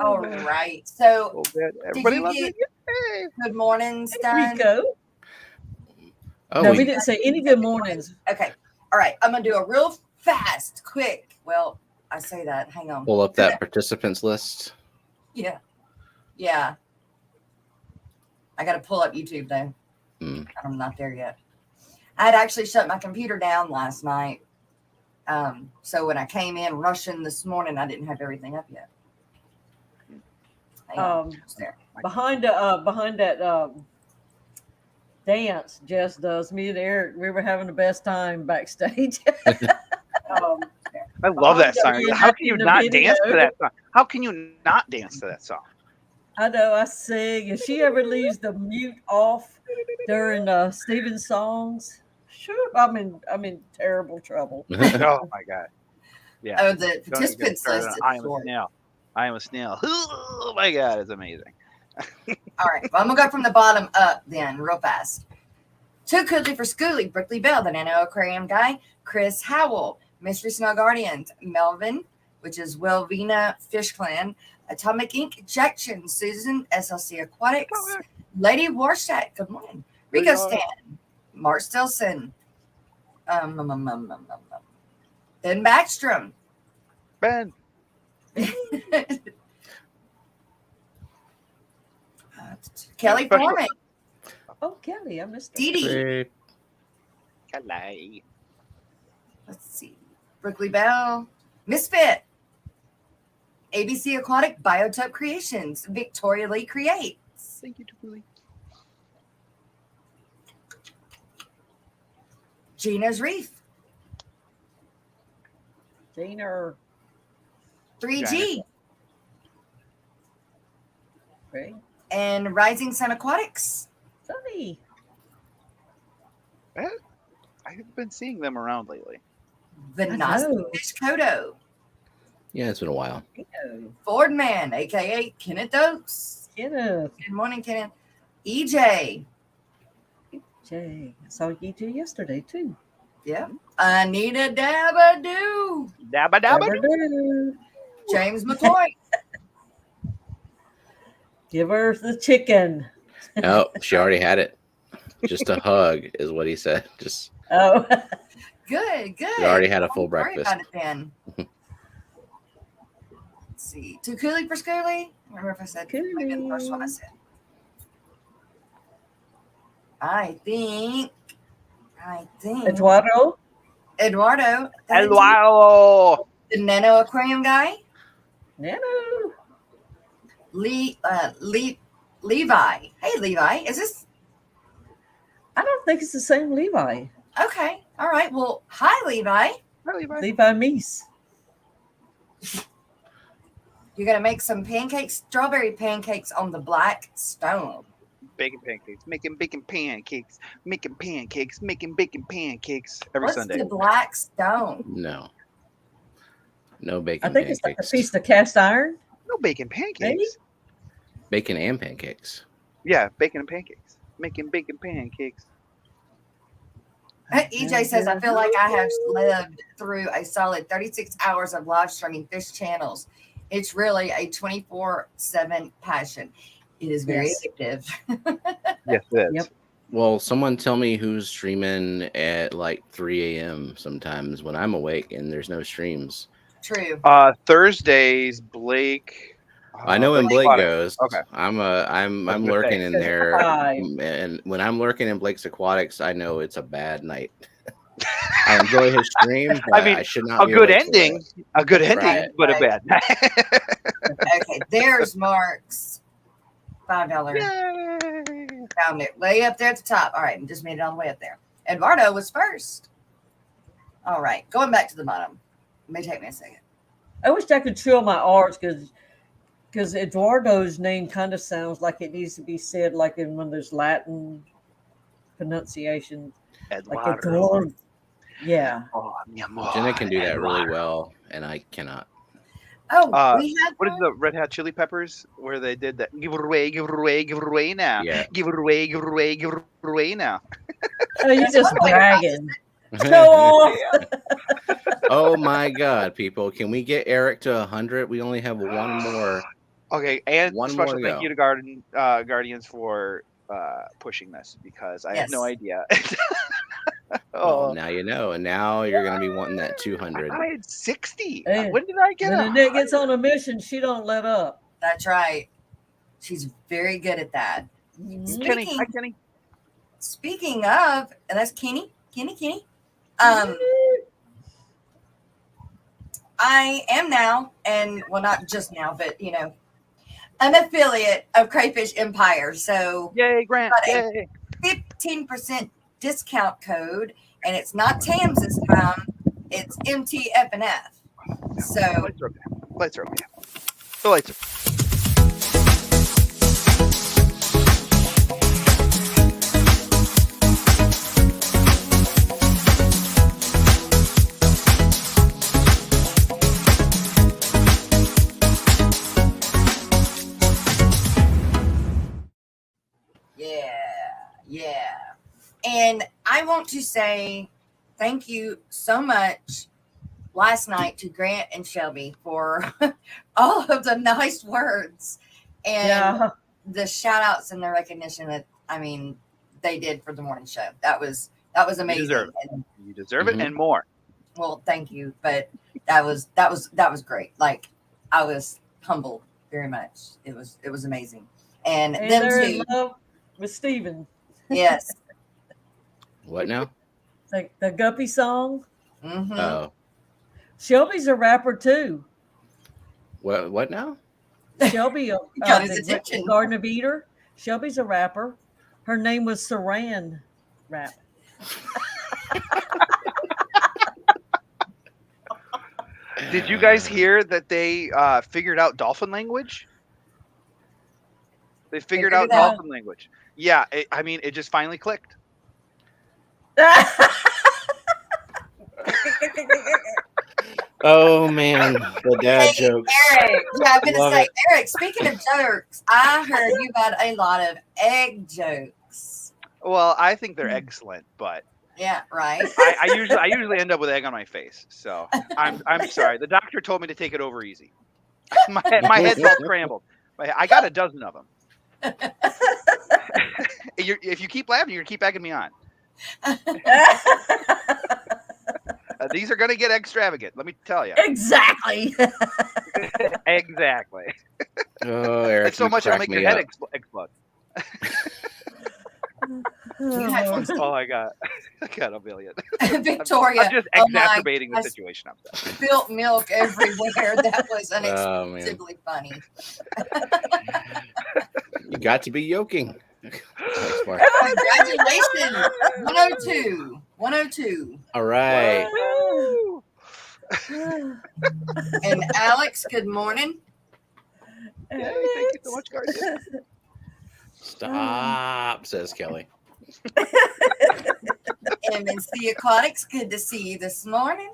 All right. So, Everybody you loves get- it. Yay. good mornings Hey, done. Rico. Oh, No, we didn't say any good mornings. Okay. All right. I'm going to do a real fast, quick. Well, I say that. Hang on. pull up that participants list. Yeah. Yeah. I got to pull up YouTube, though. I'm not there yet. I had actually shut my computer down last night. So when I came in rushing this morning, I didn't have everything up yet. Hang on. It's there. Behind that dance Jess does, me and Eric, we were having the best time backstage. I love that song. How can you not dance to that song? How can you not dance to that song? I know, I sing. If she ever leaves the mute off during Steven's songs, sure, I'm in terrible trouble. Oh my God. Yeah. Oh, the participants list is I am a short. snail. I am a snail. Oh my God, it's amazing. All right. Well, I'm going to go from the bottom up then, real fast. Too Cooley for Schooly, Brickley Bell, the Nano Aquarium guy, Chris Howell, Mystery Snow Guardians, Melvin, which is Wilvina Fish Clan, Atomic Ink, Ejection, Susan, SLC Aquatics, Lady Warstadt, good morning, Rico Stan, Mark Stilson, Ben Backstrom, Ben. Kelly Foreman, Oh, Kelly, I missed that. Dee Dee, Kelly. let's see, Brickley Bell, Misfit, ABC Aquatic, Biotop Creations, Victoria Lee Creates, Thank you, Julie. Gina's Reef, Gina, 3G, Ray, and Rising Sun Aquatics. Sunny. Eh, I've been seeing them around lately. Vanessa know. Fish Kodo. Yeah, it's been a while. Ford Man, aka Kenneth Oaks. Kenneth. Good morning, Kenneth. EJ. Jay. I saw EJ yesterday too. Yeah. Anita Dabadoo. Dabba dabba. Never do. James McCoy. Give her the chicken. Oh, she already had it. Just a hug is what he said. Just Oh. Good. she already had a full Don't worry breakfast. about it then. Let's see. Too coolie for schoolie? I remember if I said maybe the first one I said. I think Eduardo. Eduardo. Hello. The Nano Aquarium guy. Nano. Levi. Hey, Levi. Is this I don't think it's the same Levi. okay? All right. Well, hi, Levi. Levi Meese. You're gonna make some pancakes, strawberry pancakes on the black stone. Bacon pancakes. Making bacon pancakes. Making pancakes. Making bacon pancakes every What's Sunday. the black stone? No. No I bacon think it's like a pancakes. piece of cast iron. No bacon pancakes. Maybe? Bacon and pancakes. Yeah, bacon and pancakes. Making bacon pancakes. EJ says, I feel like I have lived through a solid 36 hours of live streaming fish channels. It's really a 24/7 passion. It is very addictive. Yes, it is. Yep. Well, someone tell me who's streaming at like 3 a.m. sometimes when I'm awake and there's no streams. True. Thursdays, Blake. I know when Blake Aquatic. goes. Okay. I'm gonna lurking say. in there, Five. and when I'm lurking in Blake's Aquatics, I know it's a bad night. I enjoy his stream, but I should not. A be good awake for ending. it. A good ending, Right. but a bad night. Okay, there's Mark's $5. Yay. Found it way up there at the top. All right, just made it all the way up there. Eduardo was first. All right, going back to the bottom. It may take me a second. I wish I could trill my R's because Eduardo's name kind of sounds like it needs to be said like in one of those Latin pronunciations. Like Eduardo. Eduardo. Yeah. Oh, mi amor. Jenna can do that really Eduardo. well, and I cannot. Oh, we had What is the Red Hot Chili Peppers where they did that? Give it away, give it away, give it away now. Yeah. Give it away, give it away, give it away now. Oh, you're just bragging. Show off. Oh my God, people! Can we get Eric to 100? We only have one more. Okay, and One more special to thank go. you to Guardians for pushing this because I had no Yes. idea. Oh, now you know, and now you're gonna be wanting that 200. I had 60. Hey, When did I get When it? Annette gets on a mission, she don't let up. That's right. She's very good at that. Kenny, hi Kenny. Speaking of, and that's Kenny. I am now, and well, not just now, but you know, an affiliate of Crayfish Empire. So Yay, Grant. got a Yay. 15% discount code, and it's not TAMS this time. It's MTFNF. So Lights are okay. Lights are okay. The lights are yeah. And I want to say thank you so much last night to Grant and Shelby for all of the nice words and the shout outs and the recognition that they did for the morning show. That was amazing. You deserve it and more. Well, thank you, but that was great. Like I was humbled very much. It was amazing. And them they're too. in love with Steven. Yes. What now? Like the Guppy song. Mm-hmm. Oh, Shelby's a rapper too. what now? Shelby, Got his the attention. Garden of Eden. Shelby's a rapper. Her name was Saran Rap. Did you guys hear that they figured out dolphin language? They figured out it out? dolphin language. Yeah, it just finally clicked. Oh man, the dad jokes. Eric, yeah, I'm gonna Love say, it. Eric. Speaking of jokes, I heard you got a lot of egg jokes. Well, I think they're excellent, but Yeah, right. I usually end up with egg on my face. So I'm sorry. The doctor told me to take it over easy. My head's all scrambled. I got a dozen of them. If you keep laughing, you're gonna keep egging me on. These are gonna get extravagant. Let me tell you. Exactly. Exactly. Oh, Eric, It's so you much it'll crack make your me head up. explode. You had one Oh, I got a million. Victoria. I'm just oh my exacerbating the gosh, situation. I'm sorry. Spilt milk everywhere. That was Oh, man. unexpectedly funny. You got to be yoking. Thanks, Mark. Congratulations. 102. 102. All right. Woo! And Alex, good morning. Yay, thank you so much, Guardian. Stop, says Kelly. MNC Aquatics, good to see you this morning.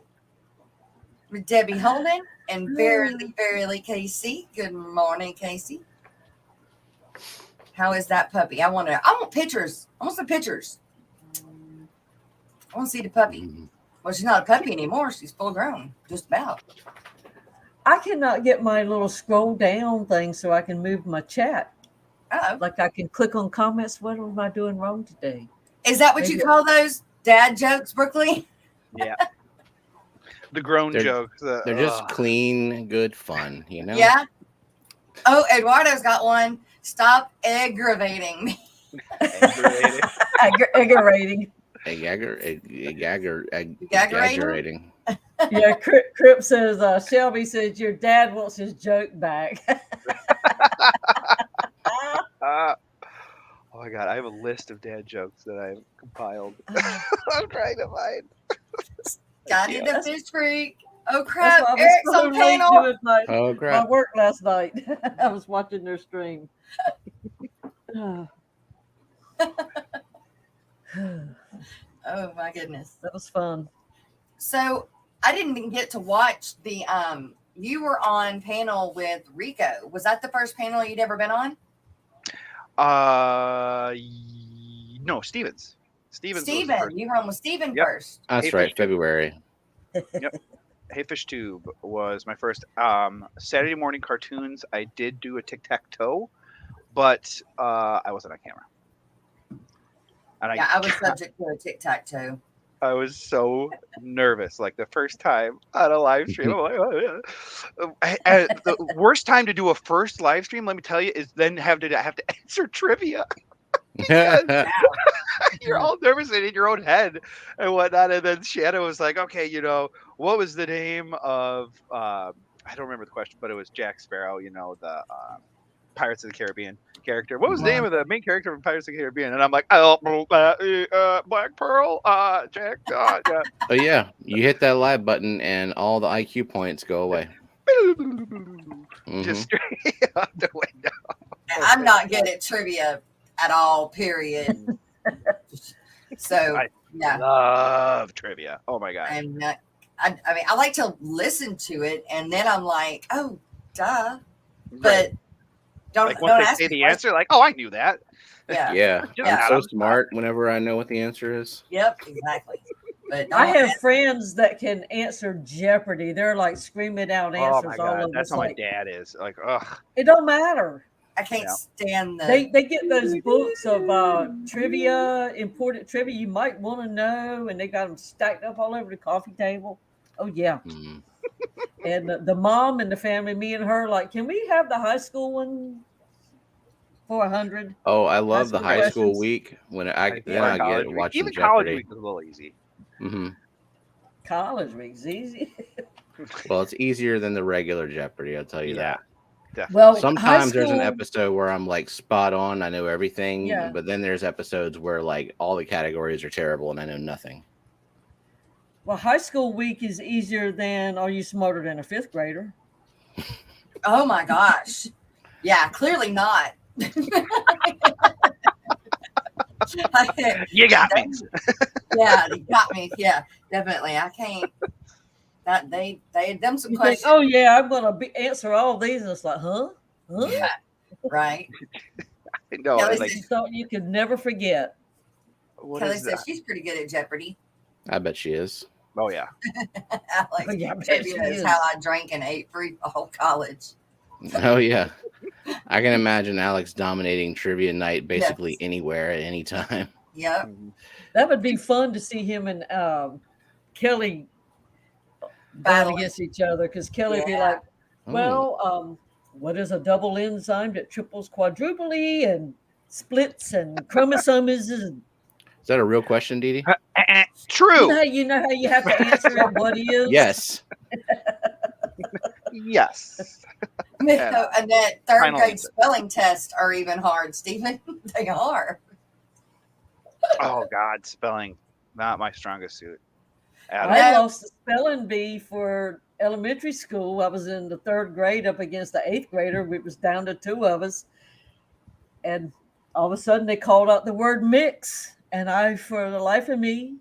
With Debbie Holden and verily Casey. Good morning, Casey. How is that puppy? I want pictures. I want some pictures. I want to see the puppy. Well, she's not a puppy anymore. She's full grown, just about. I cannot get my little scroll down thing so I can move my chat. Oh, Like I can click on comments. What am I doing wrong today? is that what you call those dad jokes, Brooklyn? Yeah. The grown They're- jokes. They're just clean, good fun, you know? Yeah. Oh, Eduardo's got one. Stop aggravating me. Aggravating. Aggravating. Exaggerating. Yeah, Crip says, Shelby says, your dad wants his joke back. Oh my god, I have a list of dad jokes that I've compiled. I'm trying to find. Johnny Yeah. the Fish Freak. Oh That's crap! why I was Eric's so on late panel. doing my Oh, crap. work last night. I was watching their stream. Oh, Oh my goodness. that was fun. So I didn't even get to watch the you were on panel with Rico. Was that the first panel you'd ever been on? No, Stevens. Stevens. Was the Steven. first. You were on with Steven Yep. first. That's Hey, right, Fish. February. Hey Fish Tube was my first Saturday morning cartoons. I did do a tic-tac-toe, but I wasn't on camera. And Yeah, I was subject to a tic-tac-toe. I was so nervous, like the first time on a live stream. I'm like, oh, yeah. And the worst time to do a first live stream, let me tell you, is then have to answer trivia. You're all nervous and in your own head and whatnot. And then Shannon was like, okay, what was the name of I don't remember the question, but it was Jack Sparrow, the Pirates of the Caribbean character. What was the name of the main character from Pirates of the Caribbean? And I'm like, Black Pearl, Jack. Yeah. Oh, yeah. You hit that live button and all the IQ points go away. Just straight out the window. I'm not good at trivia at all, period. So, yeah. Love trivia. Oh my god. I'm not. I mean, I like to listen to it, and then I'm like, oh, duh. But don't like once they ask say me the answer, like, oh, I knew that. Yeah. Yeah. Yeah. I'm so smart whenever I know what the answer is. Yep, exactly. But I have friends that can answer Jeopardy. They're like screaming out Oh answers my all god, over. that's It's how like, my dad is. Like, ugh. it don't matter. I can't stand the. They get those books of trivia, important trivia you might want to know, and they got them stacked up all over the coffee table. Oh yeah. And the mom and the family, me and her, like, can we have the high school one for 100? Oh, I love the high school questions. week when I Or get college week. watching Even college Jeopardy. week is a little easy. College week's easy. Well, it's easier than the regular Jeopardy, I'll tell you that. Definitely. Well, Sometimes there's an school- episode where I'm like spot on, I know everything, Yeah. but then there's episodes where like all the categories are terrible and I know nothing. Well, high school week is easier than Are You Smarter Than a Fifth Grader? Oh my gosh. Yeah, clearly not. You got me. Yeah, you got me. Yeah, definitely. I can't. That they had them some You think, questions. oh yeah, I'm gonna answer all these, and it's like, huh? Yeah, right. No, Kelly and like, You says, thought you could never forget. what Kelly is says that? she's pretty good at Jeopardy. I bet she is. Oh yeah. Alex, Yeah, I bet trivia she is is. how I drank and ate for a whole college. Oh yeah. I can imagine Alex dominating trivia night basically Yes. anywhere at any time. Yep. That would be fun to see him and Kelly going Battling. against each other, because Kelly would be Yeah. like, well, what is a double enzyme that triples quadruply and splits and chromosomes? Is that a real question, Dee Dee? True. You know how you have to answer it. What is? Yes. Yes. And that third Final grade answer. spelling tests are even hard, Stephen. They are. Oh God, spelling not my strongest suit. I lost the spelling bee for elementary school. I was in the third grade up against the eighth grader. It was down to two of us. And all of a sudden they called out the word mix. And I, for the life of me,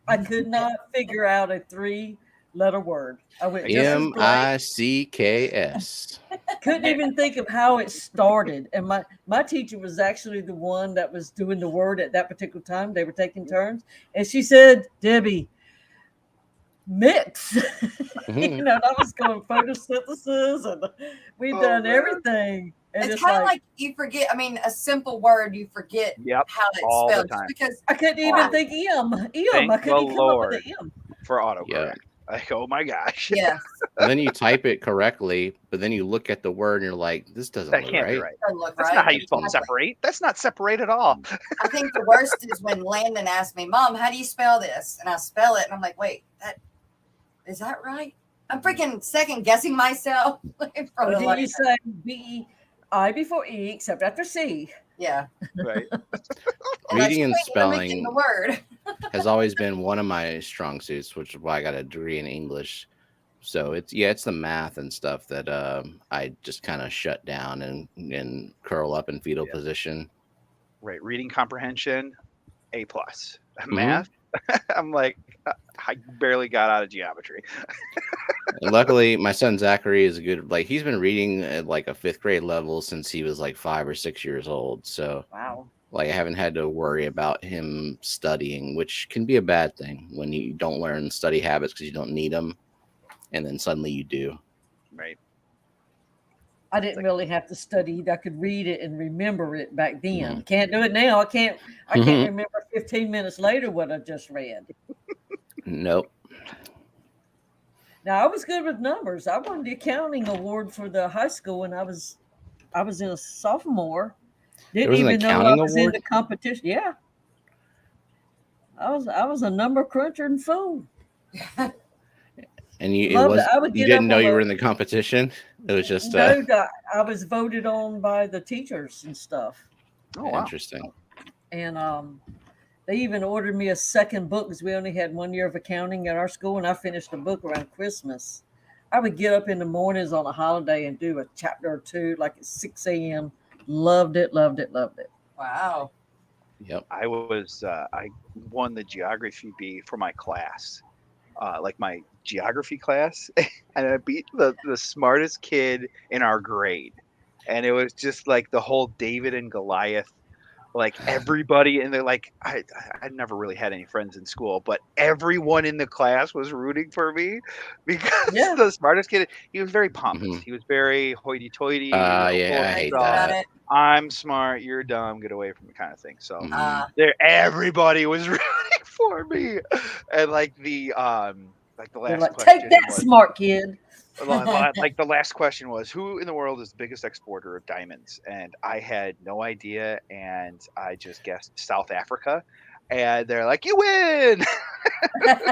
I could not figure out a 3-letter word. I went just as blank. MICKS. Couldn't even think of how it started. And my teacher was actually the one that was doing the word at that particular time. They were taking turns. And she said, Debbie, mix. You know, and I was going photosynthesis, and we've done everything. And it's kind of like you forget. I mean, a simple word, you forget how it's all spelled. the time. Because I couldn't even think Thank I couldn't the come up with Lord the M. for autocorrect. Like, oh my gosh. Yes. And then you type it correctly, but then you look at the word and you're like, this doesn't That look can't right. be right. Doesn't look That's right. not how you spell separate. That's not separate at all. I think the worst is when Landon asked me, Mom, how do you spell this? And I spell it, and I'm like, wait, is that right? I'm freaking second guessing myself. Or do you say B-I before E, except after C? Yeah. Right. Reading and spelling the word. has always been one of my strong suits, which is why I got a degree in English. So it's the math and stuff that I just kind of shut down and curl up in fetal position. Right. Reading comprehension, A+. Math, I'm like, I barely got out of geometry. And luckily, my son Zachary is good. Like, he's been reading at like a 5th grade level since he was like 5 or 6 years old. So wow. Like, I haven't had to worry about him studying, which can be a bad thing when you don't learn study habits because you don't need them, and then suddenly you do. Right. I didn't really have to study. I could read it and remember it back then. Can't do it now. I can't remember 15 minutes later what I just read. Nope. Now, I was good with numbers. I won the accounting award for the high school when I was in a sophomore. Didn't even know I was in the competition. Yeah. I was a number cruncher and fool. And you didn't know you were in the competition? It was just no, I was voted on by the teachers and stuff. Oh, wow. Interesting. And they even ordered me a second book because we only had 1 year of accounting at our school, and I finished the book around Christmas. I would get up in the mornings on a holiday and do a chapter or two, like at 6 a.m. Loved it. Wow. Yep. I won the geography bee for my class, like my geography class, and I beat the smartest kid in our grade. And it was just like the whole David and Goliath, like everybody, and they're like, I never really had any friends in school, but everyone in the class was rooting for me because the smartest kid, he was very pompous. He was very hoity-toity. I hate that. I'm smart, you're dumb, get away from me kind of thing. So everybody was rooting for me. And like the last question take that, smart kid. Like the last question was, who in the world is the biggest exporter of diamonds? And I had no idea, and I just guessed South Africa. And they're like, you win. Like,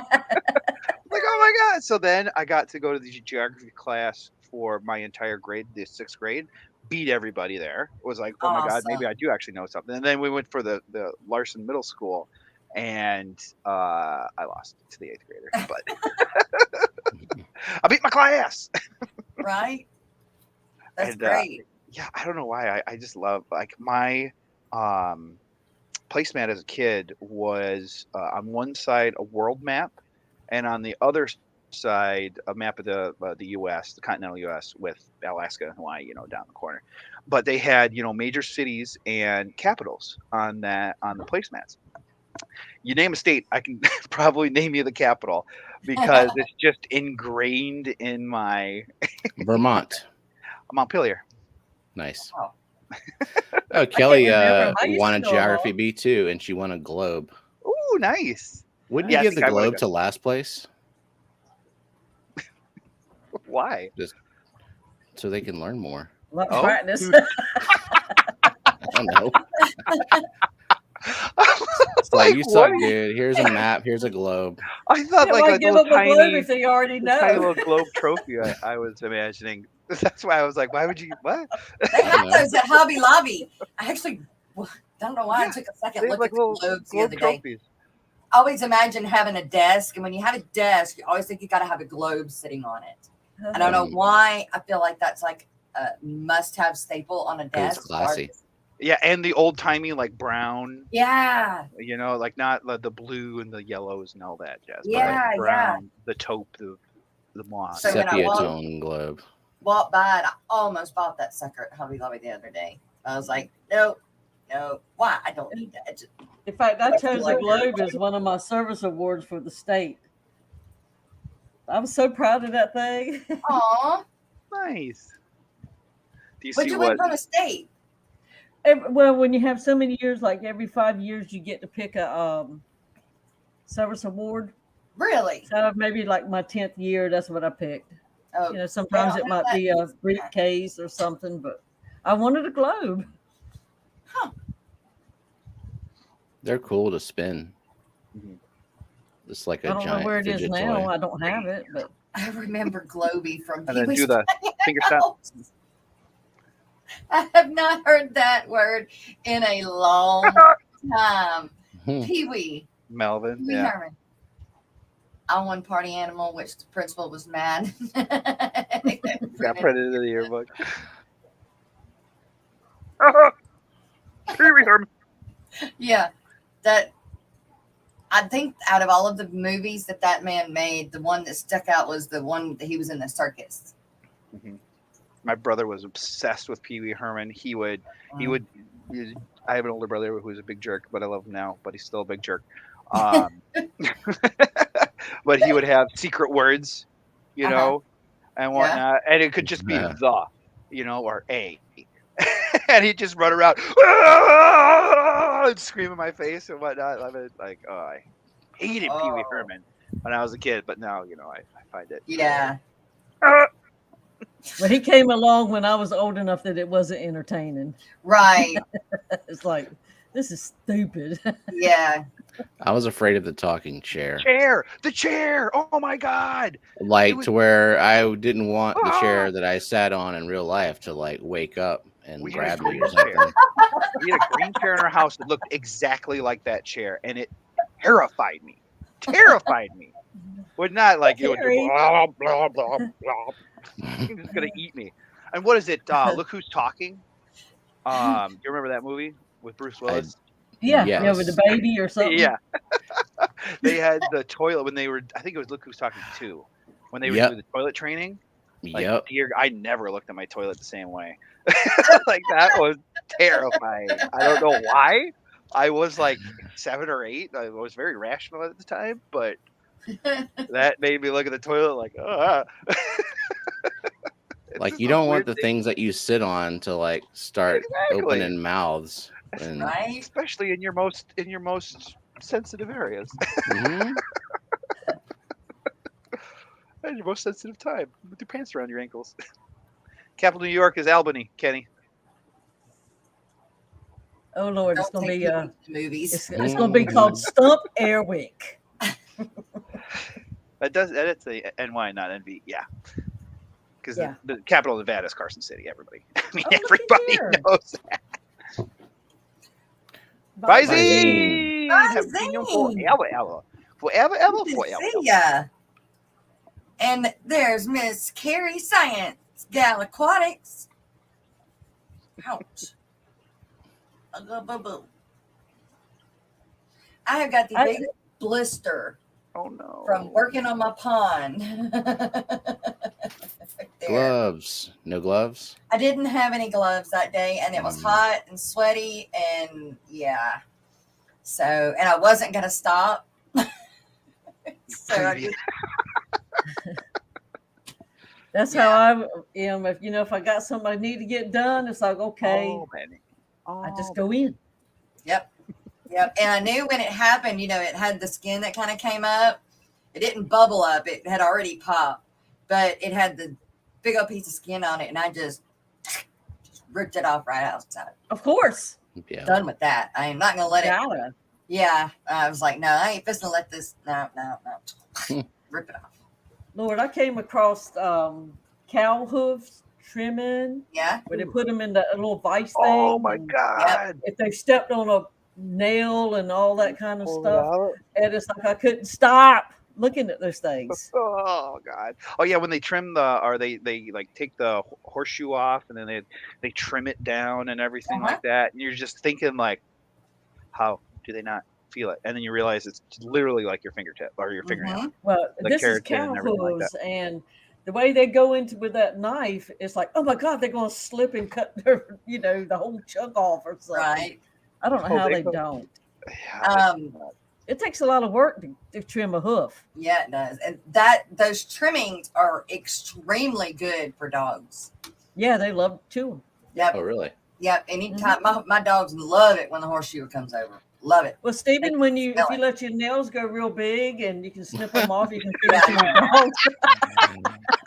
oh my God. So then I got to go to the geography class for my entire grade, the 6th grade, beat everybody there. It was like, oh my God, maybe I do actually know something. And then we went for the Larson Middle School, and I lost to the 8th grader, but I beat my class. Right. That's great. Yeah, I don't know why. I just love, like, my placemat as a kid was on one side a world map, and on the other side a map of the U.S., the continental U.S. with Alaska and Hawaii, down the corner. But they had major cities and capitals on the placemats. You name a state, I can probably name you the capital because it's just ingrained in my Vermont. Montpelier. Nice. Oh. Oh, Kelly remember. I used won to a know geography all. B2, and she won a globe. Ooh, nice. Wouldn't Yeah, I you give think the I would've globe to last place Why? just so they can learn more? Lot of Oh. practice. I don't know. It's like, you what suck, dude. Here's a map. Here's a globe. I thought Yeah, like why a give little them a globe tiny, if they already tiny know? little globe trophy. I was imagining. That's why I was like, why would you? What? They have know. those at Hobby Lobby. I actually don't know why I took a second They have look like at the little globes the globe other day. trophies. I always imagine having a desk, and when you have a desk, you always think you got to have a globe sitting on it. I don't know why. I feel like that's like a must-have staple on a 'Cause it's desk. classy. Yeah, and the old timey like brown. Yeah. Like not the blue and the yellows and all that jazz. But Yeah, like the brown, the taupe, the moss. So when I Sepia walk- tone globe. Walked by it, I almost bought that sucker at Hobby Lobby the other day. I was like, no. Why? I don't need that. In fact, I chose a globe as one of my service awards for the state. I was so proud of that thing. Aw. Nice. Do you But see you what? went from a state. Well, when you have so many years, like every 5 years, you get to pick a service award. Really? So maybe like my 10th year, that's what I picked. Oh, Sometimes they it don't might have be that a briefcase or something, but I wanted a globe. They're cool to spin. Mhm. It's like I a don't know giant where it is fidget now. toy. I don't have it, but I remember Globy from And then Pee-wee's do the finger snap. I have not heard that word in a long time. Hmm. Pee-wee. Melvin. Pee-wee Yeah. Herman. I won party animal, which the principal was mad. Got printed into the yearbook. Pee-wee Herman. Yeah, that I think out of all of the movies that man made, the one that stuck out was the one that he was in the circus. Mhm. My brother was obsessed with Pee Wee Herman. He would. I have an older brother who's a big jerk, but I love him now. But he's still a big jerk. But he would have secret words, and whatnot, and it could just be the, or a, and he'd just run around and scream in my face and whatnot. I mean, I hated Pee Wee Herman when I was a kid, but now I find it. Yeah. he came along when I was old enough that it wasn't entertaining. Right. It's like, this is stupid. Yeah. I was afraid of the talking chair. The chair. Oh my God. To where I didn't want the chair that I sat on in real life to wake up and grab me or something. We had a green chair in our house that looked exactly like that chair, and it terrified me. Would not it would blah blah blah blah. It's gonna eat me. And what is it? Look Who's Talking. Do you remember that movie with Bruce Willis? Yeah, with the baby or something. Yeah. They had the toilet when they were. I think it was Look Who's Talking 2 when they were doing the toilet training. I never looked at my toilet the same way. That was terrifying. I don't know why. I was 7 or 8. I was very rational at the time, but that made me look at the toilet you don't want the things that you sit on to start opening mouths, Right? Especially in your most sensitive areas. Mm-hmm. At your most sensitive time with your pants around your ankles. Capital New York is Albany, Kenny. Oh Lord, it's gonna be movies. It's gonna be called Stump Airwick. It's a NY, not NV. Yeah. Because the capital of Nevada is Carson City, everybody. I mean, everybody knows that. Bye, Zine! Have seen you forever. See ya. And there's Miss Carrie Science, Gal Aquatics. Ouch. I have got the I- biggest blister Oh no. from working on my pond. There. Gloves. No gloves? I didn't have any gloves that day, and it was Mm. hot and sweaty, and yeah. So, and I wasn't gonna stop. So I just, That's how I am. If I got something I need to get done, it's like, okay, Oh, man. I just go in. yep. And I knew when it happened, it had the skin that kind of came up. It didn't bubble up; it had already popped, but it had the big old piece of skin on it, and I just ripped it off right outside. Of course. Yeah. Done with that. I am not gonna let it. Gotta. Yeah, I was like, no, I ain't just gonna let this. No. Rip it off. Lord, I came across cow hooves trimming Yeah. where they put them in the little vice thing. Oh my and God. if they stepped on a nail and all that kind of Pull it stuff, out. and it's like I couldn't stop looking at those things. Oh God. Oh yeah, when they trim they like take the horseshoe off and then they trim it down and everything Uh-huh. like that. And you're just thinking like, how do they not feel it? And then you realize it's literally like your fingertip or your fingernail. Mhm. Well, The this is keratin cow and everything like hooves, and the way they go into with that knife, it's like, oh my God, they're going to slip and cut their, the whole chunk off or something. Right. I don't know Oh, how they they go- don't. Yeah, It takes a lot of work to trim a hoof. Yeah, it does. And those trimmings are extremely good for dogs. Yeah, they love chewing. Yep. Oh, really? Yep. Anytime my dogs love it when the horseshoe comes over. Love it. Well, Stephen, if smell you it. let your nails go real big and you can snip them off, you can feed it to your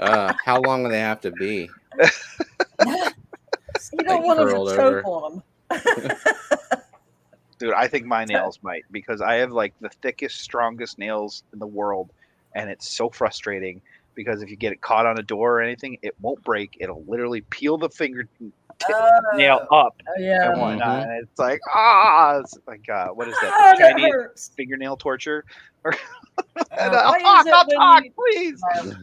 dog. How long do they have to be? You don't Like want them curled to choke over. on them. dude, I think my nails might because I have like the thickest, strongest nails in the world, and it's so frustrating because if you get it caught on a door or anything, it won't break. It'll literally peel the nail up Oh, yeah. and whatnot. Mhm. And it's like, it's like, what is that? Oh, The that Chinese hurts. fingernail torture? Why is it I'll when talk, you- please.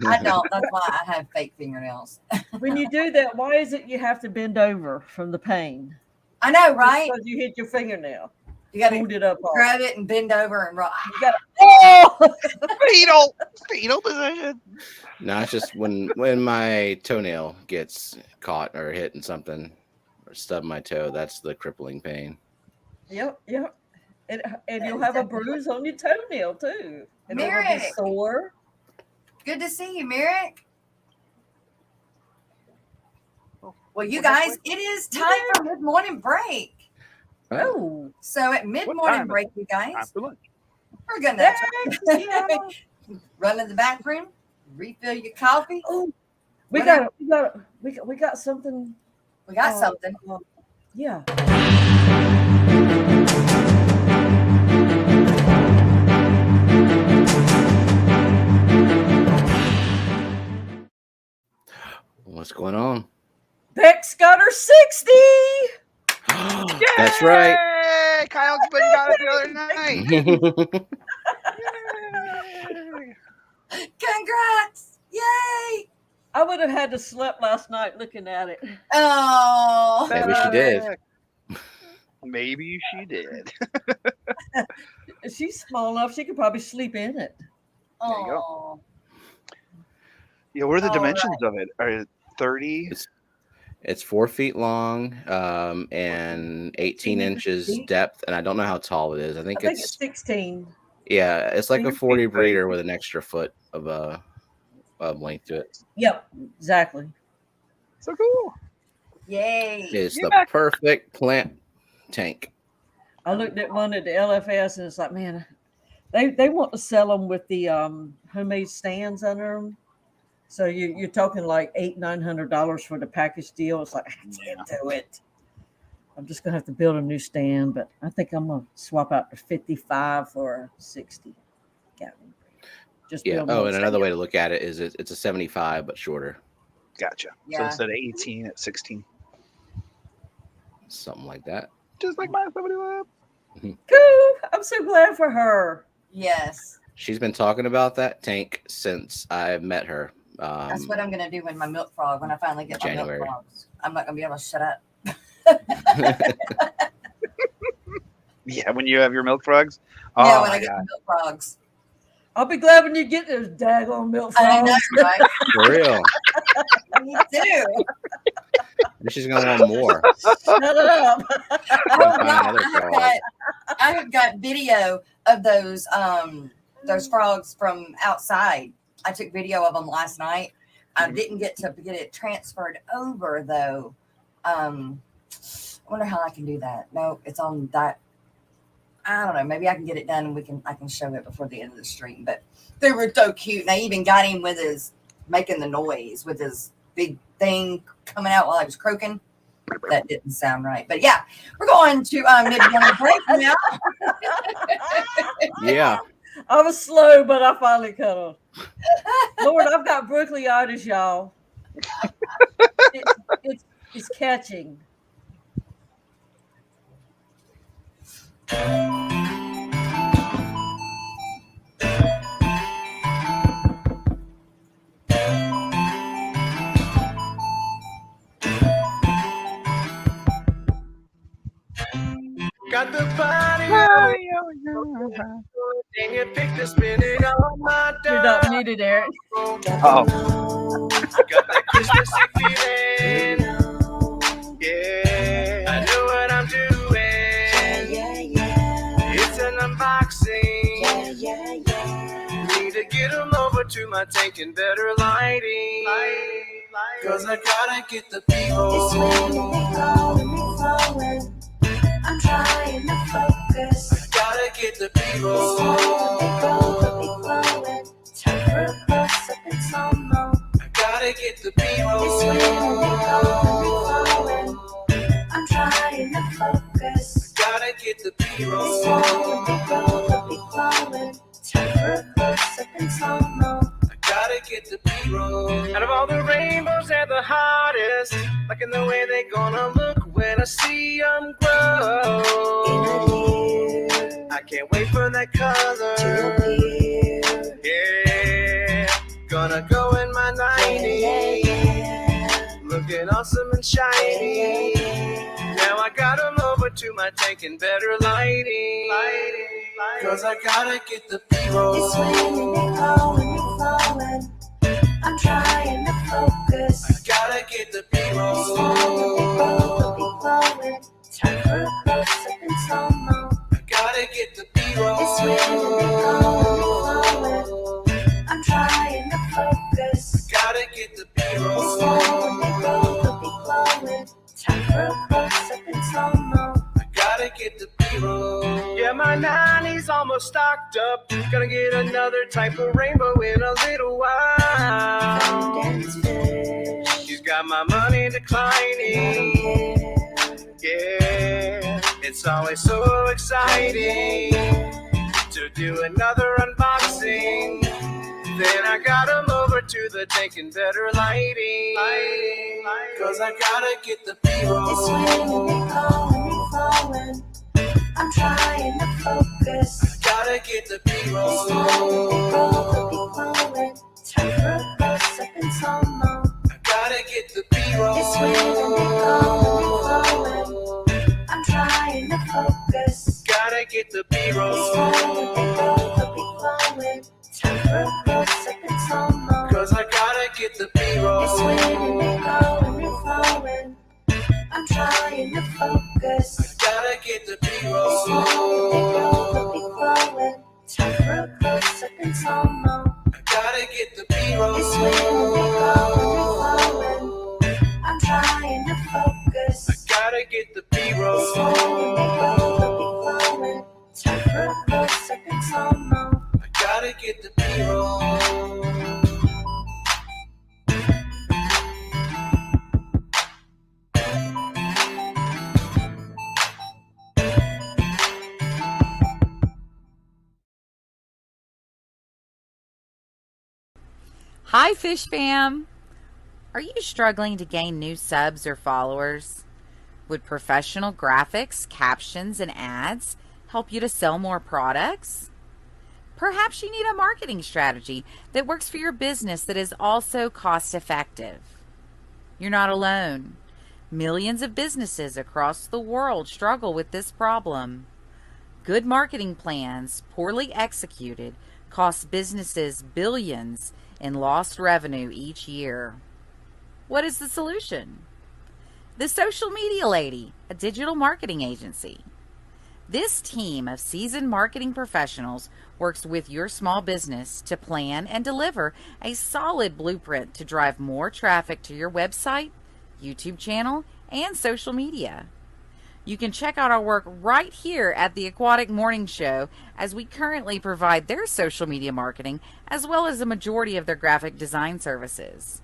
I don't. That's why I have fake fingernails. When you do that, why is it you have to bend over from the pain? I know, right? Because you hit your fingernail. You got Pulled to it up off. grab it and bend over and rock. You gotta, oh! Fetal position. No, it's just when my toenail gets caught or hit in something or stub my toe, that's the crippling pain. Yep. And That you'll is have a definitely- bruise on your toenail too. And it'll be Merrick. sore. Good to see you, Merrick. Well, you Well, that's guys, it is time for mid-morning break. Oh. So at mid-morning time? break, you Time guys, for lunch. we're gonna Yeah. run in the back room, refill your coffee. Oh, we Whatever. got something. We got Oh. something. Yeah. What's going on? Beck's got her 60. That's right. Yay! Kyle's been got it the other night. Yay! Congrats! Yay! I would have had to sleep last night looking at it. Oh, Maybe she did. Maybe she did. She's small enough; she could probably sleep in it. There you go. Oh. Yeah, what are the All dimensions of it? Are it 30? It's 4 feet long and 18 inches deep. depth, and I don't know how tall it is. I think, I think it's it's 16. yeah, it's like a You're 40 crazy. breeder with an extra foot of length to it. Yep, exactly. So cool. Yay! It's Yeah. the perfect plant tank. I looked at one at the LFS, and it's like, man, they want to sell them with the homemade stands under them. So you're talking like $800-900 for the package deal. It's like, I can't do it. I'm just gonna have to build a new stand, but I think I'm gonna swap out the 55 for a 60. Just Yeah. build Oh, one and another stand. way to look at it is it's a 75 but shorter, Gotcha. So Yeah. instead of 18, it's 16. something like that. Just like my 75. Cool. I'm so glad for her. Yes, She's been talking about that tank since I met her. that's what I'm gonna do when my milk frog. When I finally get my January. milk frogs, I'm not gonna be able to shut up. Yeah, when you have your milk frogs. Yeah, Oh when my I get the god. milk frogs. I'll be glad when you get those daggone milk I know, frogs. right? For real. Me too. She's gonna want more. Shut up. Oh Find no, another frog. I have got video of those frogs from outside. I took video of them last night. I didn't get to get it transferred over though. I wonder how I can do that. No, it's on that. I don't know. Maybe I can get it done and I can show it before the end of the stream. But they were so cute. And I even got him with his making the noise with his big thing coming out while I was croaking. That didn't sound right. But yeah, we're going to mid-morning break now. Yeah. I was slow, but I finally caught on. Lord, I've got broccolitis, y'all. It's catching. Got the body and you picked to spin it on my You're not muted, Eric. Oh. Got that Christmassy feeling. Yeah, I know what I'm doing. It's an unboxing. Need to get them over to my tank and better lighting. Cause I gotta get the people. I'm trying to focus. I gotta get the people. Time for a close up and slow mo. I gotta get the people. I'm trying to focus. I gotta get the people. Time for a close up and slow mo. Gotta get the B-roll. Out of all the rainbows, they're the hottest. Liking the way they gonna look when I see them grow. I can't wait for that color. Yeah, gonna go in my 90s. Looking awesome and shiny. Now I got them over to my tank and better lighting. Cause I gotta get the B-roll. It's raining and flowing. I'm trying to focus. I gotta get the B-roll. Time for a close up and slow mo. I gotta get the B-roll. It's raining and flowing. I'm trying to focus. I gotta get the B-roll. Time for a close up and slow mo. Gotta get the B-roll. Yeah, my 90s almost stocked up. Gonna get another type of rainbow in a little while. She's got my money declining. Yeah, it's always so exciting to do another unboxing. Then I got them over to the tank and better lighting. Cause I gotta get the B-roll. It's raining and flowing. I'm trying to focus. I gotta get the B-roll. Time for a close up and slow mo. I gotta get the B-roll. It's raining and flowing. I'm trying to focus. Gotta get the B-roll. Time for a close up and slow mo. Cause I gotta get the B-roll. It's raining and flowing. I'm trying to focus. I gotta get the B-roll. Time for a close up and slow mo. I gotta get the B-roll. It's raining and flowing. I'm trying to focus. I gotta get the B-roll. Time for a close up and slow mo. I gotta get the B-roll. Hi, Fish Fam! Are you struggling to gain new subs or followers? Would professional graphics, captions, and ads help you to sell more products? Perhaps you need a marketing strategy that works for your business that is also cost-effective. You're not alone. Millions of businesses across the world struggle with this problem. Good marketing plans, poorly executed, cost businesses billions in lost revenue each year. What is the solution? The Social Media Lady, a digital marketing agency. This team of seasoned marketing professionals works with your small business to plan and deliver a solid blueprint to drive more traffic to your website, YouTube channel, and social media. You can check out our work right here at the Aquatic Morning Show, as we currently provide their social media marketing as well as a majority of their graphic design services.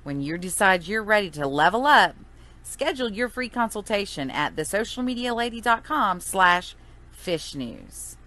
When you decide you're ready to level up, schedule your free consultation at thesocialmedialady.com/fish news.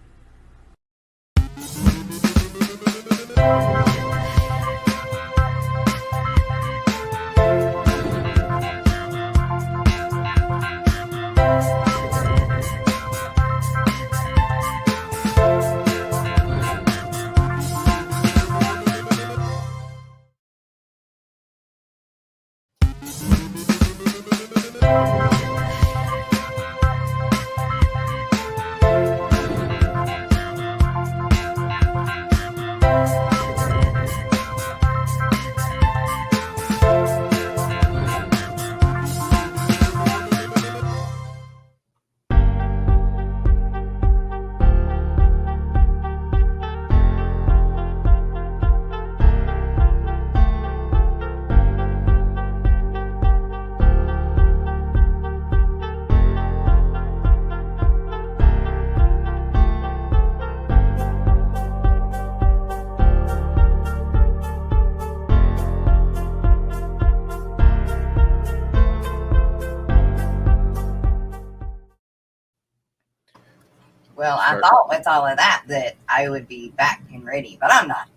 Well, I thought with all of that I would be back and ready, but I'm not.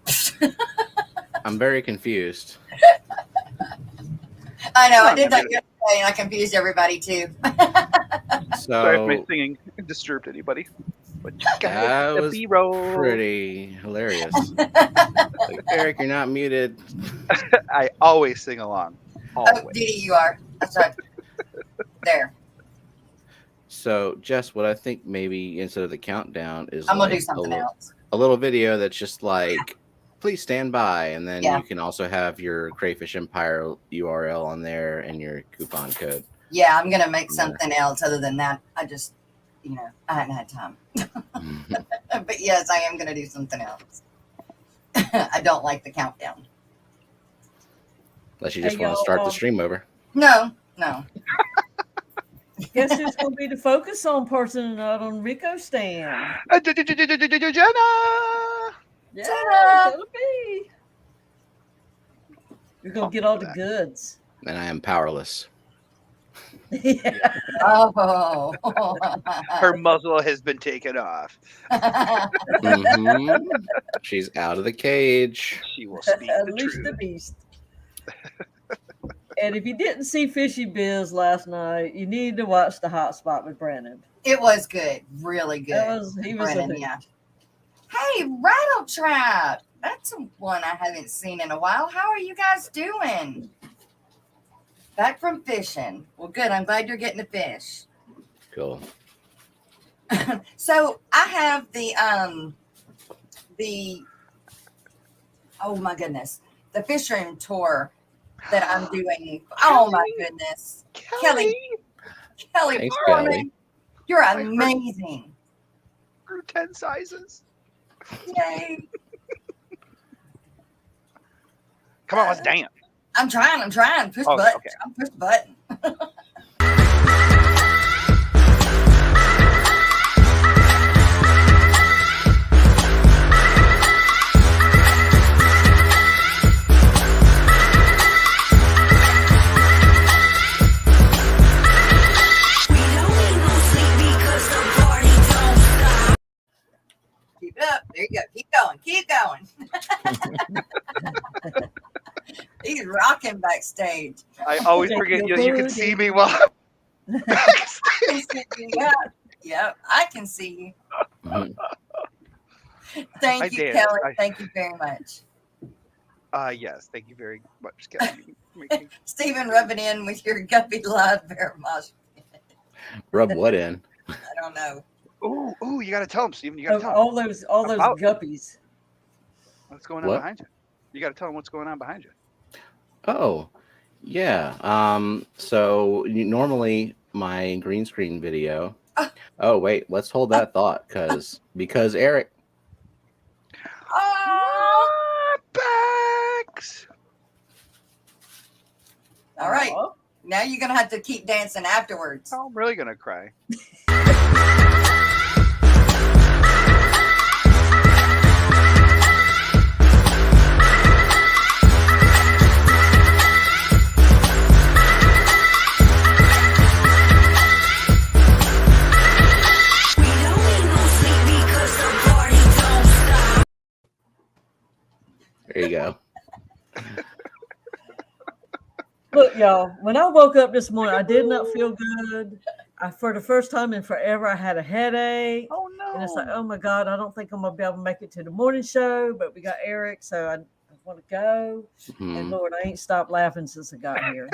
I'm very confused. I know, I did that yesterday and I confused everybody too. Sorry if my So singing disturbed anybody. But that was B-roll. pretty hilarious. Like, Eric, you're not muted. I always sing along. Oh, Always. Dee Dee, you are. That's right. There. So, Jess, what I think maybe instead of the countdown is I'm gonna like do something else. a little video that's just like, please stand by, and then Yeah. you can also have your Crayfish Empire URL on there and your coupon code. Yeah, I'm gonna make something else other than that. I just, I hadn't had time. But yes, I am gonna do something else. I don't like the countdown. Unless you just want to start the stream over. No. Guess who's going to be the focus on person out on Rico's stand? Jenna! Yeah, Ta-da! it'll be. You're going to get all the goods. And I am powerless. Yeah. Oh. Her muzzle has been taken off. Mhm. She's out of the cage. She will speak the Unleash the truth. beast. And if you didn't see Fishy Biz last night, you need to watch the Hotspot with Brandon. It was good, really good. He was Brennan, a yeah. Hey, Rattle Trap. That's one I haven't seen in a while. How are you guys doing? Back from fishing. Well, good. I'm glad you're getting to fish. Cool. So I have oh my goodness, the fish room tour that I'm doing. Oh my goodness. Kelly Thanks, Foreman, Kelly. you're amazing. Grew 10 sizes. Yay. Come on, let's dance. I'm trying. Push Oh, button. okay. I'm push button. Keep it up. There you go. Keep going. He's rocking backstage. I always Thank forget you, you can Boogie. see me while I'm I can see you. Yeah, I can see you. Mhm. Thank I you, did. Kelly. Thank you very much. Yes, thank you very much, Kelly. Making- Stephen, rub it in with your guppy live bear mosh. Rub what in? I don't know. Ooh, you got to tell them, Stephen. You got to Of tell them all those about guppies. what's going on What? behind you. You got to tell them what's going on behind you. Oh, yeah. So normally my green screen video. Oh, wait. Let's hold that thought because Eric. Oh, Backs. all right. Aw. Now you're gonna have to keep dancing afterwards. I'm really gonna cry. There you go. Look, y'all, when I woke up this morning, I did not feel good. For the first time in forever, I had a headache. Oh no! And it's like, oh my God, I don't think I'm going to be able to make it to the morning show, but we got Eric, so I want to go. And Mhm. Lord, I ain't stopped laughing since I got here.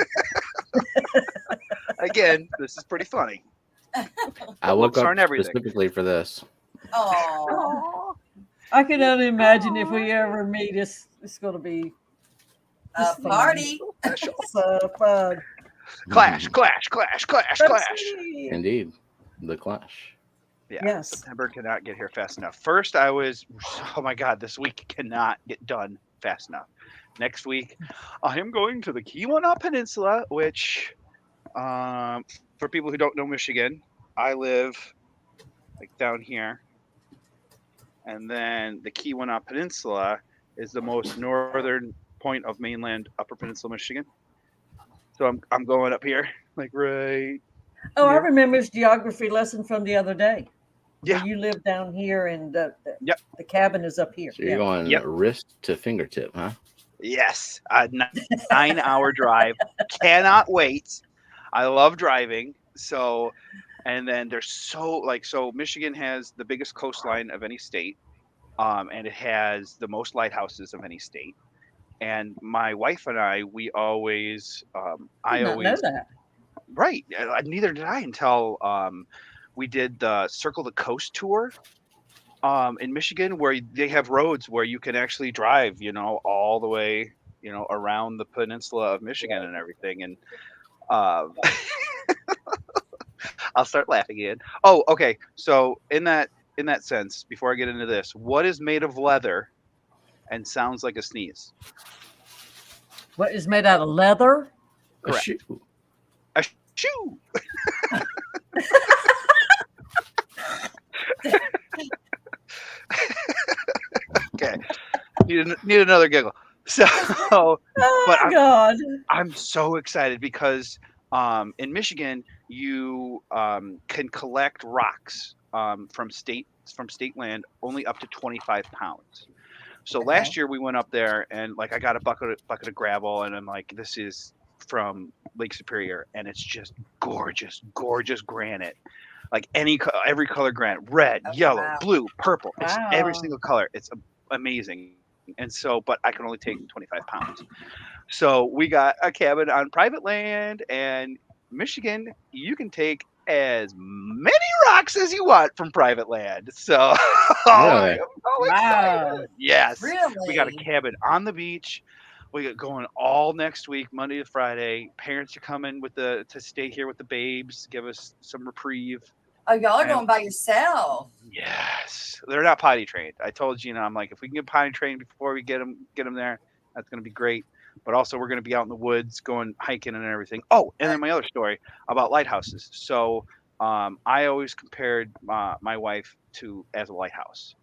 Again, this is pretty funny. I woke Looks up aren't everything. specifically for this. Oh, I can only imagine if we ever meet, it's going to be a just fun. party. So fun. Clash, Mhm. clash, clash, clash, Let's clash. see. Indeed. The clash. Yeah, Yes. September cannot get here fast enough. First, I was, oh my God, this week cannot get done fast enough. Next week, I am going to the Keweenaw Peninsula, which, for people who don't know Michigan, I live like down here, and then the Keweenaw Peninsula is the most northern point of mainland Upper Peninsula, Michigan. So I'm going up here, like right. Oh, I here. remember his geography lesson from the other day. Yeah. Where you live down here and Yep. the cabin is up here. So you're Yeah. going Yep. wrist to fingertip, huh? Yes, a 9-hour drive. Cannot wait. I love driving. So, and then there's so Michigan has the biggest coastline of any state, and it has the most lighthouses of any state. And my wife and I, we always, I did not know that. right. Neither did I until we did the Circle the Coast tour in Michigan, where they have roads where you can actually drive, all the way, around the peninsula of Michigan and everything. And I'll start laughing again. Oh, okay. So in that sense, before I get into this, what is made of leather and sounds like a sneeze? What is made out of leather? A Correct. shoe. A shoe. Okay. Need another giggle. So, Oh but my God. I'm so excited because in Michigan you can collect rocks from state land only up to 25 pounds. So last year we went up there and like I got a bucket of gravel and I'm like, this is from Lake Superior and it's just gorgeous granite. Like every color granite, red, Oh, yellow, wow. blue, purple. It's every Wow. single color. It's amazing. And so, but I can only take 25 pounds. So we got a cabin on private land, and Michigan, you can take as many rocks as you want from private land. So I am so Wow. excited. Yes. Really? We got a cabin on the beach. We got going all next week, Monday to Friday. Parents are coming to stay here with the babes, give us some reprieve. Oh, y'all are And- going by yourself. Yes, they're not potty trained. I told Gina, I'm like, if we can get potty trained before we get them there, that's going to be great. But also, we're going to be out in the woods, going hiking and everything. Oh, and then my other story about lighthouses. So, I always compared my wife as a lighthouse,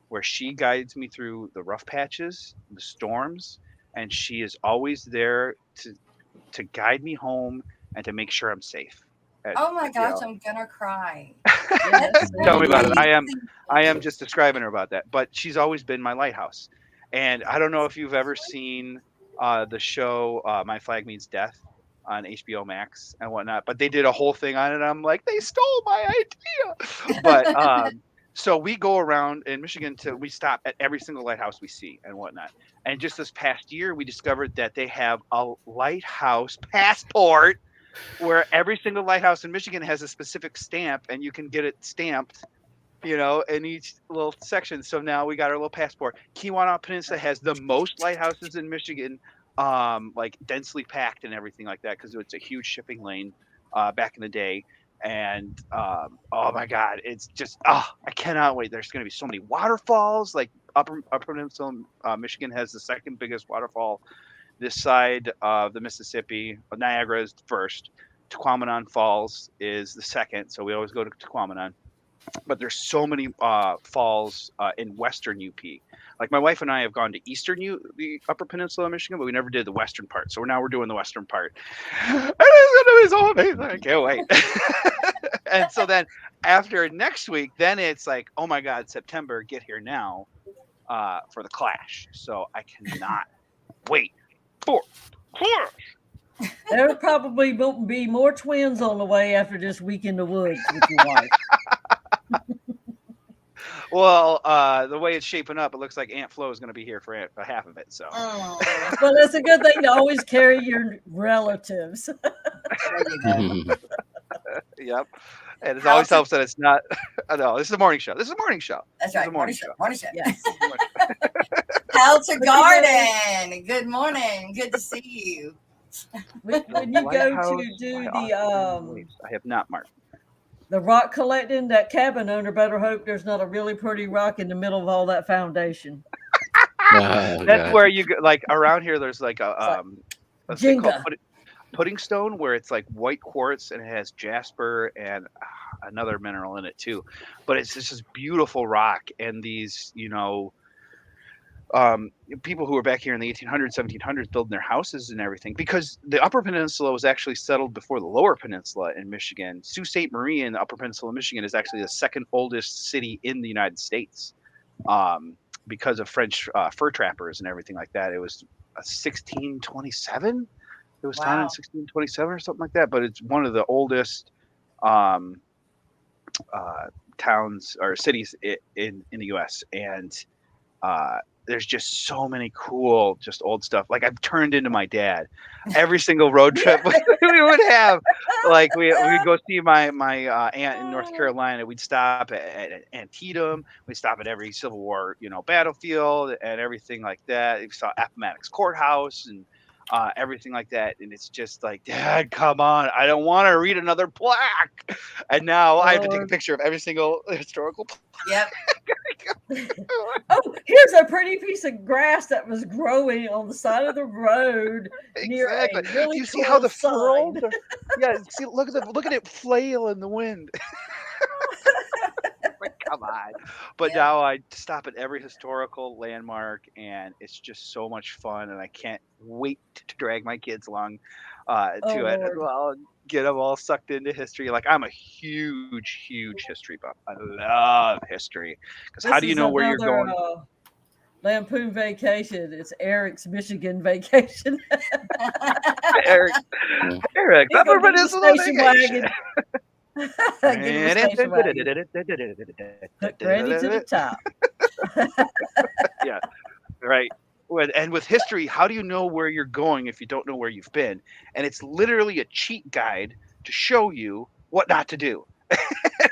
where she guides me through the rough patches, the storms, and she is always there to guide me home and to make sure I'm safe. And, Oh my you gosh, know, I'm gonna cry. Yes. Tell me about it. amazing. I am just describing her about that, but she's always been my lighthouse. And I don't know if you've ever seen the show My Flag Means Death on HBO Max and whatnot, but they did a whole thing on it. And I'm like, they stole my idea. But so we go around in Michigan we stop at every single lighthouse we see and whatnot. And just this past year, we discovered that they have a lighthouse passport where every single lighthouse in Michigan has a specific stamp and you can get it stamped in each little section. So now we got our little passport. Keweenaw Peninsula has the most lighthouses in Michigan, like densely packed and everything like that, because it's a huge shipping lane back in the day. And oh my God, it's just I cannot wait. There's going to be so many waterfalls. Like Upper Peninsula, Michigan has the second biggest waterfall this side of the Mississippi. Niagara is first. Tequamanon Falls is the second, so we always go to Tequamanon. But there's so many falls in western UP. Like my wife and I have gone to the Upper Peninsula of Michigan, but we never did the western part. So we're doing the western part. And it's going to be so amazing. I can't wait. And so then after next week, then it's like, oh my God, September, get here now for the Clash. So I cannot wait for Clash. There will probably be more twins on the way after this week in the woods with your wife. Well, the way it's shaping up, it looks like Aunt Flo is going to be here for half of it. So, well, it's a good thing to always carry your relatives. There you go. Yep. And it always helps that it's not. No, this is a morning show. This is a morning show. That's right. Morning show. Morning show. Yes. Helter Garden. Good morning. Good to see you. When you go to do I have not, Mark. the rock collecting, that cabin owner better hope there's not a really pretty rock in the middle of all that foundation. That's where you go, like around here. There's like a Jenga. Pudding stone, where it's like white quartz and it has jasper and another mineral in it too. But it's just this beautiful rock, and these people who were back here in the 1800s, 1700s building their houses and everything, because the Upper Peninsula was actually settled before the Lower Peninsula in Michigan. Sault Ste. Marie in the Upper Peninsula of Michigan is actually the second oldest city in the United States, because of French fur trappers and everything like that. It was 1627. It was founded in 1627 or something like that. But it's one of the oldest towns or cities in the U.S. And there's just so many cool, just old stuff. Like I've turned into my dad. Every single road trip we would have, like we'd go see my aunt in North Carolina. We'd stop at Antietam. We'd stop at every Civil War, battlefield and everything like that. We saw Appomattox Courthouse and everything like that. And it's just like, Dad, come on. I don't want to read another plaque. And now I have to take a picture of every single historical plaque. Yep. Oh, here's a pretty piece of grass that was growing on the side of the road near a really you see cool how the sign. furrows are, yeah, see, look at it flail in the wind. Like, come on. But now I stop at every historical landmark, and it's just so much fun, and I can't wait to drag my kids along to it as well, and get them all sucked into history. Like I'm a huge history buff. I love history, because how do you know where you're going? Lampoon Vacation. It's Erick's Michigan vacation. Erick, Upper Peninsula vacation. Ready to the top. Yeah, right. And with history, how do you know where you're going if you don't know where you've been? And it's literally a cheat guide to show you what not to do.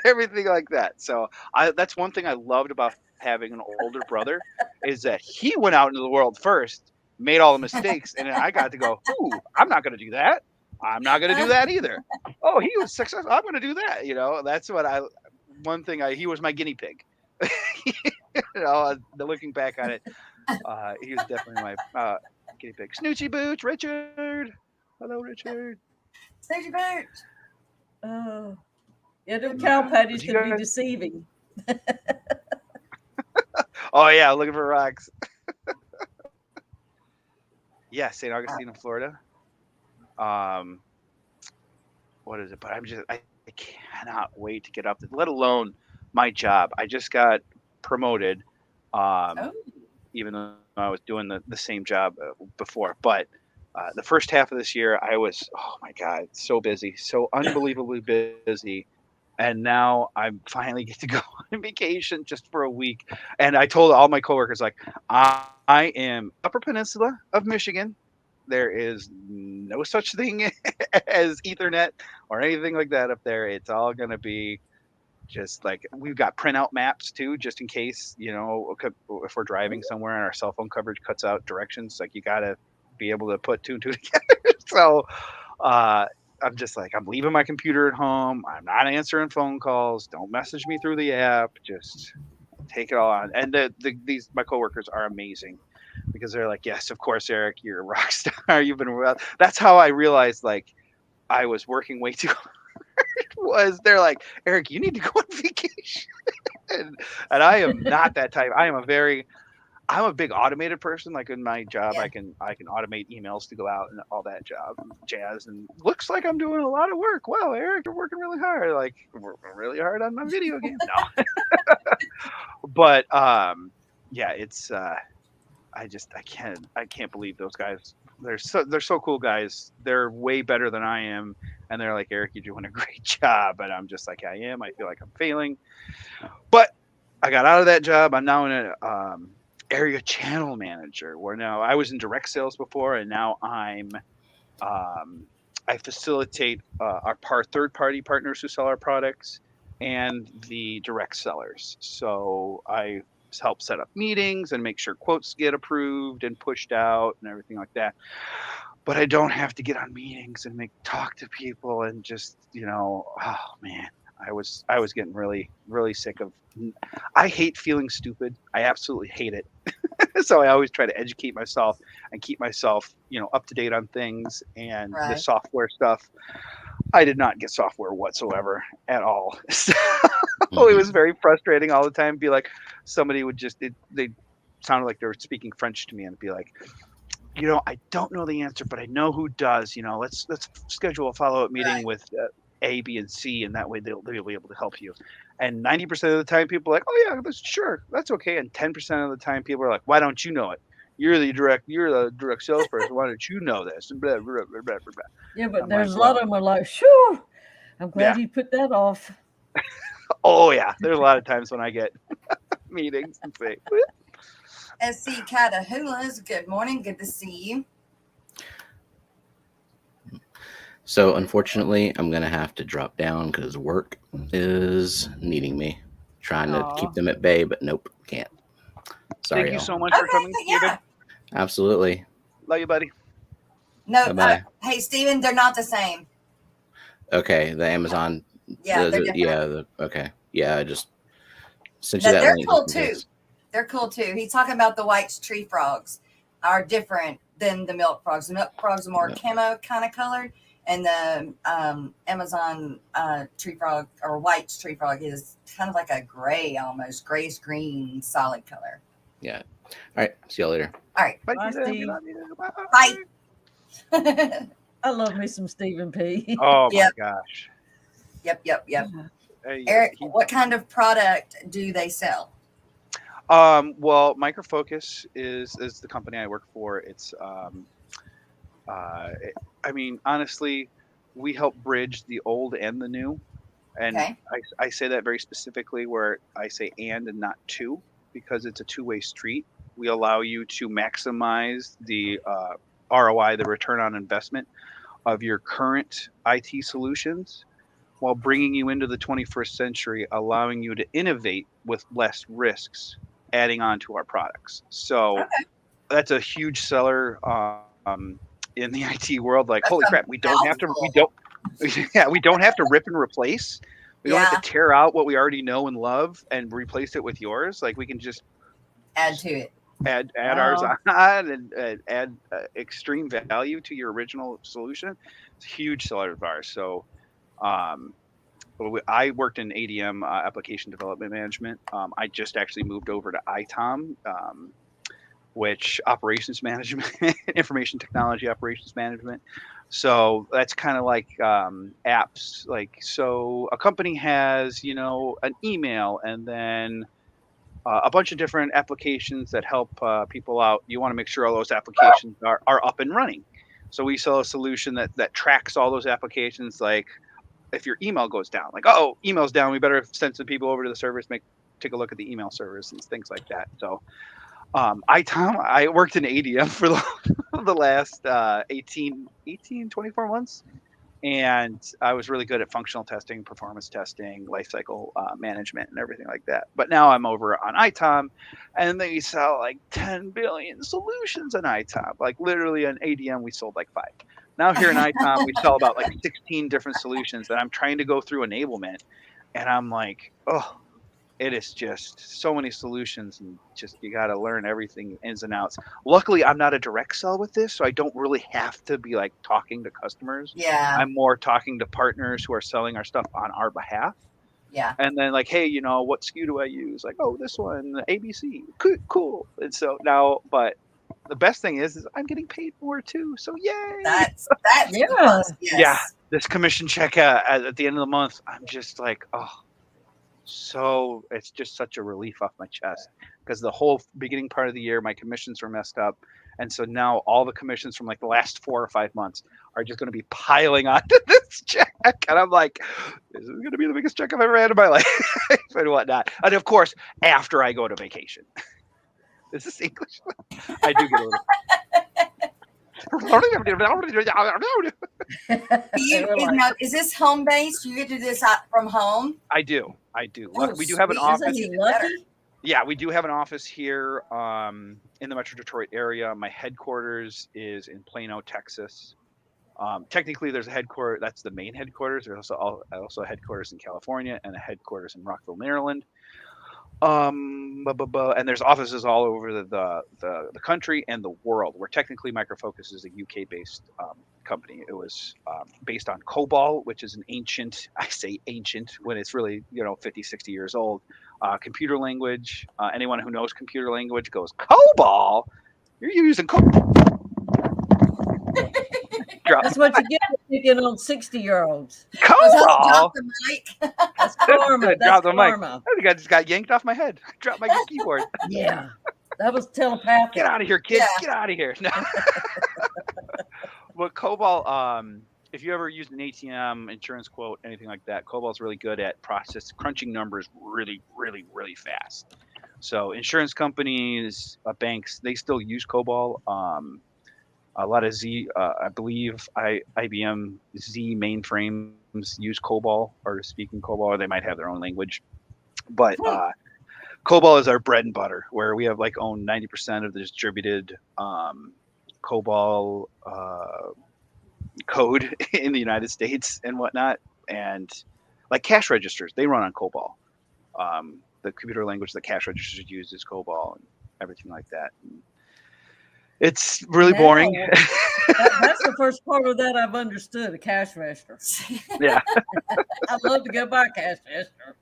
Everything like that. So that's one thing I loved about having an older brother, is that he went out into the world first, made all the mistakes, and then I got to go, ooh, I'm not going to do that. I'm not going to do that either. Oh, he was successful. I'm going to do that. That's what he was my guinea pig. Looking back on it, he was definitely my guinea pig. Snoochie Boots, Richard. Hello, Richard. Snoochie Boots. Oh, yeah, them cow patties can be deceiving. Oh yeah, looking for rocks. Yeah, St. Augustine, Florida. What is it? But I cannot wait to get up there, let alone my job. I just got promoted, even though I was doing the same job before. But the first half of this year, I was, oh my God, so busy, so unbelievably busy. And now I finally get to go on vacation just for a week. And I told all my coworkers, like, I am Upper Peninsula of Michigan. There is no such thing as Ethernet or anything like that up there. It's all going to be just like we've got printout maps too, just in case, if we're driving somewhere and our cell phone coverage cuts out directions, like you gotta be able to put two and two together. So I'm just like, I'm leaving my computer at home. I'm not answering phone calls. Don't message me through the app. Just take it all on. And these my coworkers are amazing because they're like, yes, of course, Eric, you're a rock star. You've been around. That's how I realized like I was working way too was they're like, Eric, you need to go on vacation. and I am not that type. I'm a big automated person. Like in my job, Yeah. I can automate emails to go out and all that jazz. And looks like I'm doing a lot of work. Wow, Eric, you're working really hard. Like really hard on my video game. No, but yeah, it's I can't believe those guys. They're so cool guys. They're way better than I am, and they're like, Eric, you're doing a great job. And I'm just like, I am. I feel like I'm failing, but I got out of that job. I'm now in a area channel manager. Where now I was in direct sales before, and now I facilitate our third party partners who sell our products and the direct sellers. So I help set up meetings and make sure quotes get approved and pushed out and everything like that. But I don't have to get on meetings and talk to people and just, oh man, I was getting really, really sick of. I hate feeling stupid. I absolutely hate it. So I always try to educate myself and keep myself, up to date on things and the Right. software stuff. I did not get software whatsoever at all. So it was very frustrating all the time. Be like, somebody would they sounded like they were speaking French to me and be like, I don't know the answer, but I know who does. Let's schedule a follow up meeting Right. with A, B, and C, and that way they'll be able to help you. And 90% of the time, people are like, oh yeah, that's okay. And 10% of the time, people are like, why don't you know it? You're the direct salesperson. Why don't you know this? And blah, blah, blah, blah, blah. Yeah, but I'm there's like, a lot of them are like, "Shoo! I'm glad Yeah. you put that off." Oh yeah, there's a lot of times when I get meetings and say, SC Catahoula's, good morning. Good to see you. So unfortunately, I'm gonna have to drop down because work is needing me. Trying to Aw. keep them at bay, but nope, can't. Sorry, thank you y'all. so much for coming, yeah. Steven. Absolutely. Love you, buddy. No, Bye-bye. hey, Steven, they're not the same. Okay, the Amazon. Yeah, they're different. Okay. Yeah, I just sent No, you that they're link. cool just in too. case. They're cool too. He's talking about the white tree frogs are different than the milk frogs. The milk frogs are more camo kind of colored, and the Amazon tree frog or white tree frog is kind of like a gray, almost grayish green, solid color. Yeah. All right. See y'all later. All right. Bye, Bye, Steven. Steve. Love you. Bye. I love me some Stephen P. Oh my Yep. gosh. Yep. Hey, Eric, what kind of product do they sell? Well, Micro Focus is the company I work for. It's I mean, honestly, we help bridge the old and the new. And Okay. I say that very specifically where I say and not to, because it's a two-way street. We allow you to maximize the ROI, the return on investment of your current IT solutions while bringing you into the 21st century, allowing you to innovate with less risks, adding on to our products. So that's a huge seller in the IT world. Like, That's holy a crap, we don't have mouthful. we don't have to rip and replace. We don't Yeah. have to tear out what we already know and love and replace it with yours. Like, we can just Add to it. add Wow. ours on and add extreme value to your original solution. It's a huge seller of ours. So I worked in ADM, application development management. I just actually moved over to ITOM, which operations management, information technology operations management. So that's kind of like apps. Like, so a company has, an email and then a bunch of different applications that help people out. You want to make sure all those applications are up and running. So we sell a solution that tracks all those applications. Like, if your email goes down, like, oh, email's down, we better send some people over to the servers, take a look at the email servers and things like that. So I worked in ADM for the last 18, 24 months. and I was really good at functional testing, performance testing, life cycle management, and everything like that. But now I'm over on ITOM, and they sell like 10 billion solutions on ITOM. Like literally on ADM, we sold like 5. Now here in ITOM, we sell about like 16 different solutions, and I'm trying to go through enablement, and I'm like, oh, it is just so many solutions, and just you got to learn everything ins and outs. Luckily, I'm not a direct sell with this, so I don't really have to be like talking to customers. Yeah. I'm more talking to partners who are selling our stuff on our behalf. Yeah. And then like, hey, what SKU do I use? Like, oh, this one, ABC. Cool. And so now, but the best thing is I'm getting paid more too. So yay! That's Yeah. the plus. Yes. Yeah, this commission check at the end of the month, I'm just like, oh. So it's just such a relief off my chest, because the whole beginning part of the year, my commissions were messed up. And so now all the commissions from like the last 4 or 5 months are just going to be piling onto this check. And I'm like, this is going to be the biggest check I've ever had in my life and whatnot. And of course, after I go to vacation. Is this English? I do get a little. Is this home based? You get to do this from home? I do. Oh, we do have an sweet. office. Isn't he lucky? Yeah, we do have an office here in the Metro Detroit area. My headquarters is in Plano, Texas. Technically, there's a headquarters. That's the main headquarters. There's also a headquarters in California and a headquarters in Rockville, Maryland. And there's offices all over the country and the world. Where technically Micro Focus is a UK-based company. It was based on COBOL, which is an ancient, I say ancient when it's really 50, 60 years old, computer language. Anyone who knows computer language goes, COBOL? You're using COBOL. That's what you get for picking on 60-year-olds. COBOL? Drop the mic. That's karma. That's Drop the mic. karma. I think I just got yanked off my head. I dropped my keyboard. Yeah. That was telepathic. Get out of here, kids. Yeah. Get out of here. No. But COBOL, if you ever used an ATM, insurance quote, anything like that, COBOL's really good at crunching numbers really, really, really fast. So insurance companies, banks, they still use COBOL. A lot of I believe IBM Z mainframes use COBOL or speak in COBOL, or they might have their own language. But COBOL is our bread and butter, where we have own 90% of the distributed COBOL code in the United States and whatnot. And like cash registers, they run on COBOL. The computer language that cash registers use is COBOL and everything like that. And it's really boring. That's the first part of that I've understood, a cash register. Yeah. I'd love to go buy a cash register.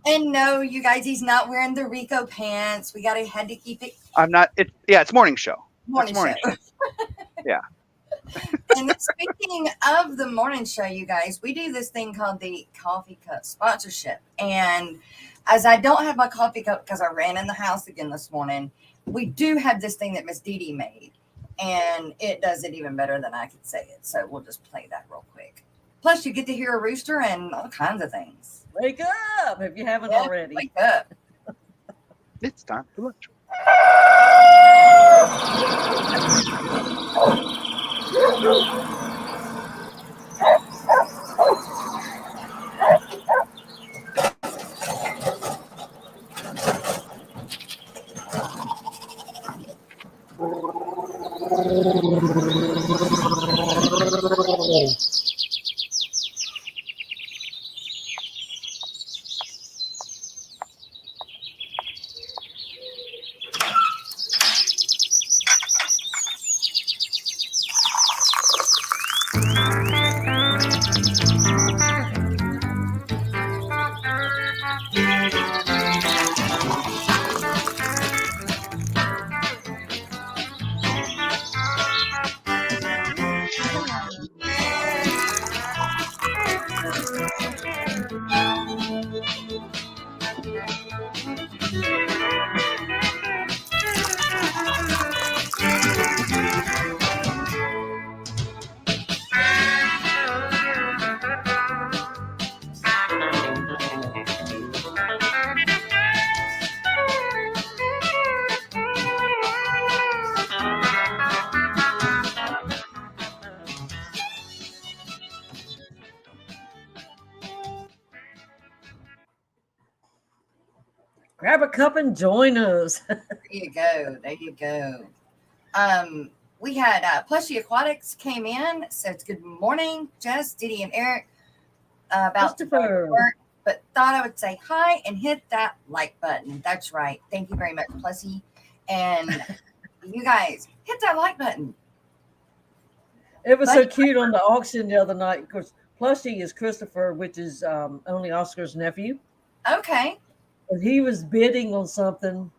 And no, you guys, he's not wearing the Rico pants. Had to keep it. I'm not. It's morning show. Morning show. Yeah. And speaking of the morning show, you guys, we do this thing called the coffee cup sponsorship. And as I don't have my coffee cup because I ran in the house again this morning, we do have this thing that Miss Dee Dee made. And it does it even better than I could say it. So we'll just play that real quick. Plus, you get to hear a rooster and all kinds of things. Wake up if you haven't already. Wake up. It's time for lunch. Grab a cup and join us. There you go. There you go. We had Plushy Aquatics came in. Says good morning, Jess, Diddy, and Eric. About to go to Christopher. work, but thought I would say hi and hit that like button. That's right. Thank you very much, Plushy. And you guys hit that like button. It was so cute on the auction the other night. Of course, Plushy is Christopher, which is only Oscar's nephew. Okay. And he was bidding on something,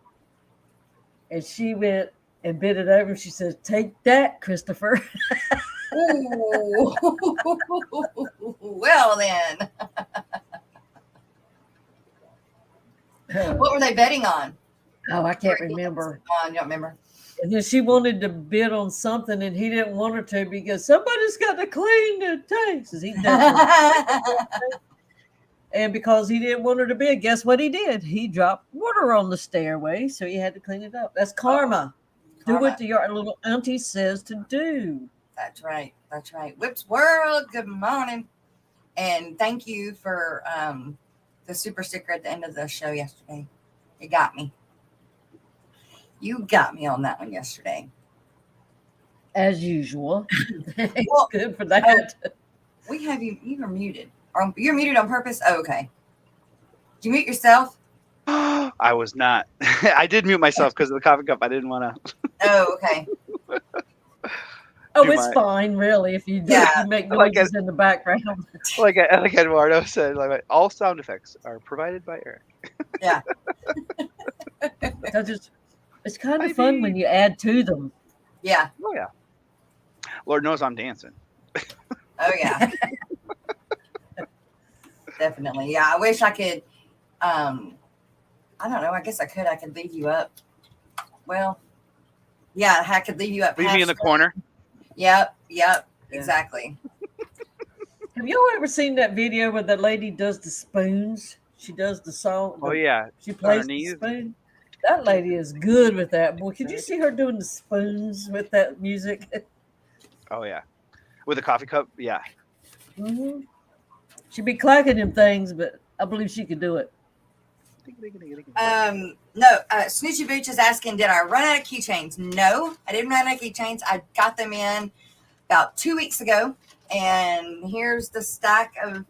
and she went and bid it over. She said, "Take that, Christopher." Ooh. Well then. What were they betting on? Oh, I can't remember. You don't remember? And then she wanted to bid on something, and he didn't want her to because somebody's got to clean the tanks. He does. And because he didn't want her to bid, guess what he did? He dropped water on the stairway, so he had to clean it up. That's karma. Do what your little auntie says to do. That's right. That's right. Whips World, good morning. And thank you for the super sticker at the end of the show yesterday. You got me. You got me on that one yesterday. As usual. It's Well, good for that. We have you. You are muted. You're muted on purpose? Oh, okay. Did you mute yourself? I was not. I did mute myself because of the coffee cup. I didn't want to. Oh, okay. Oh, it's fine, really, if you do Yeah. you make noises in the background. Like Eduardo said, like all sound effects are provided by Eric. Yeah. It's kind of fun when you add to them. Yeah. Oh yeah. Lord knows I'm dancing. Oh yeah. Definitely. Yeah. I wish I could. I don't know. I guess I could. I could leave you up. Well, yeah, I could leave you up. Leave me in the corner. Yep. Yeah. Exactly. Have y'all ever seen that video where the lady does the spoons? She does the song. Oh yeah. She plays the spoon. That lady is good with that. Boy, could you see her doing the spoons with that music? Oh yeah. With a coffee cup. Yeah. Mm-hmm. She'd be clacking them things, but I believe she could do it. No, Snoochie Booch is asking, did I run out of keychains? No, I didn't run out of keychains. I got them in about 2 weeks ago, and here's the stack of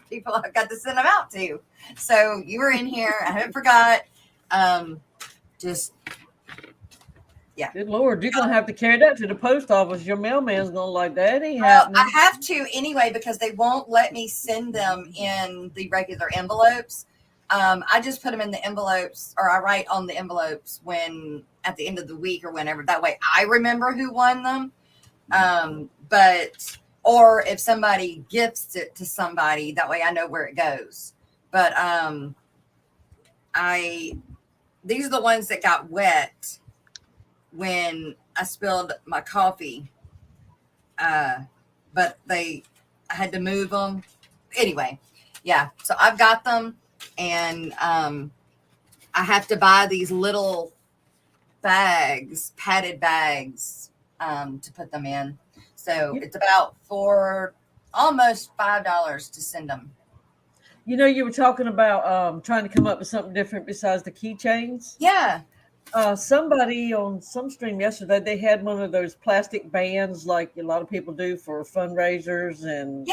people I've got to send them out to. So you were in here. I haven't forgot. Just yeah. Good Lord, you're gonna have to carry that to the post office. Your mailman's gonna like that. Ain't Well, happening. I have to anyway because they won't let me send them in the regular envelopes. I just put them in the envelopes, or I write on the envelopes when at the end of the week or whenever. That way I remember who won them. Or if somebody gifts it to somebody, that way I know where it goes. But these are the ones that got wet when I spilled my coffee. But I had to move them. Anyway, yeah. So I've got them. And I have to buy these little bags, padded bags, to put them in. So it's about almost $5 to send them. You know, you were talking about trying to come up with something different besides the keychains. Yeah. Somebody on some stream yesterday, they had one of those plastic bands like a lot of people do for fundraisers and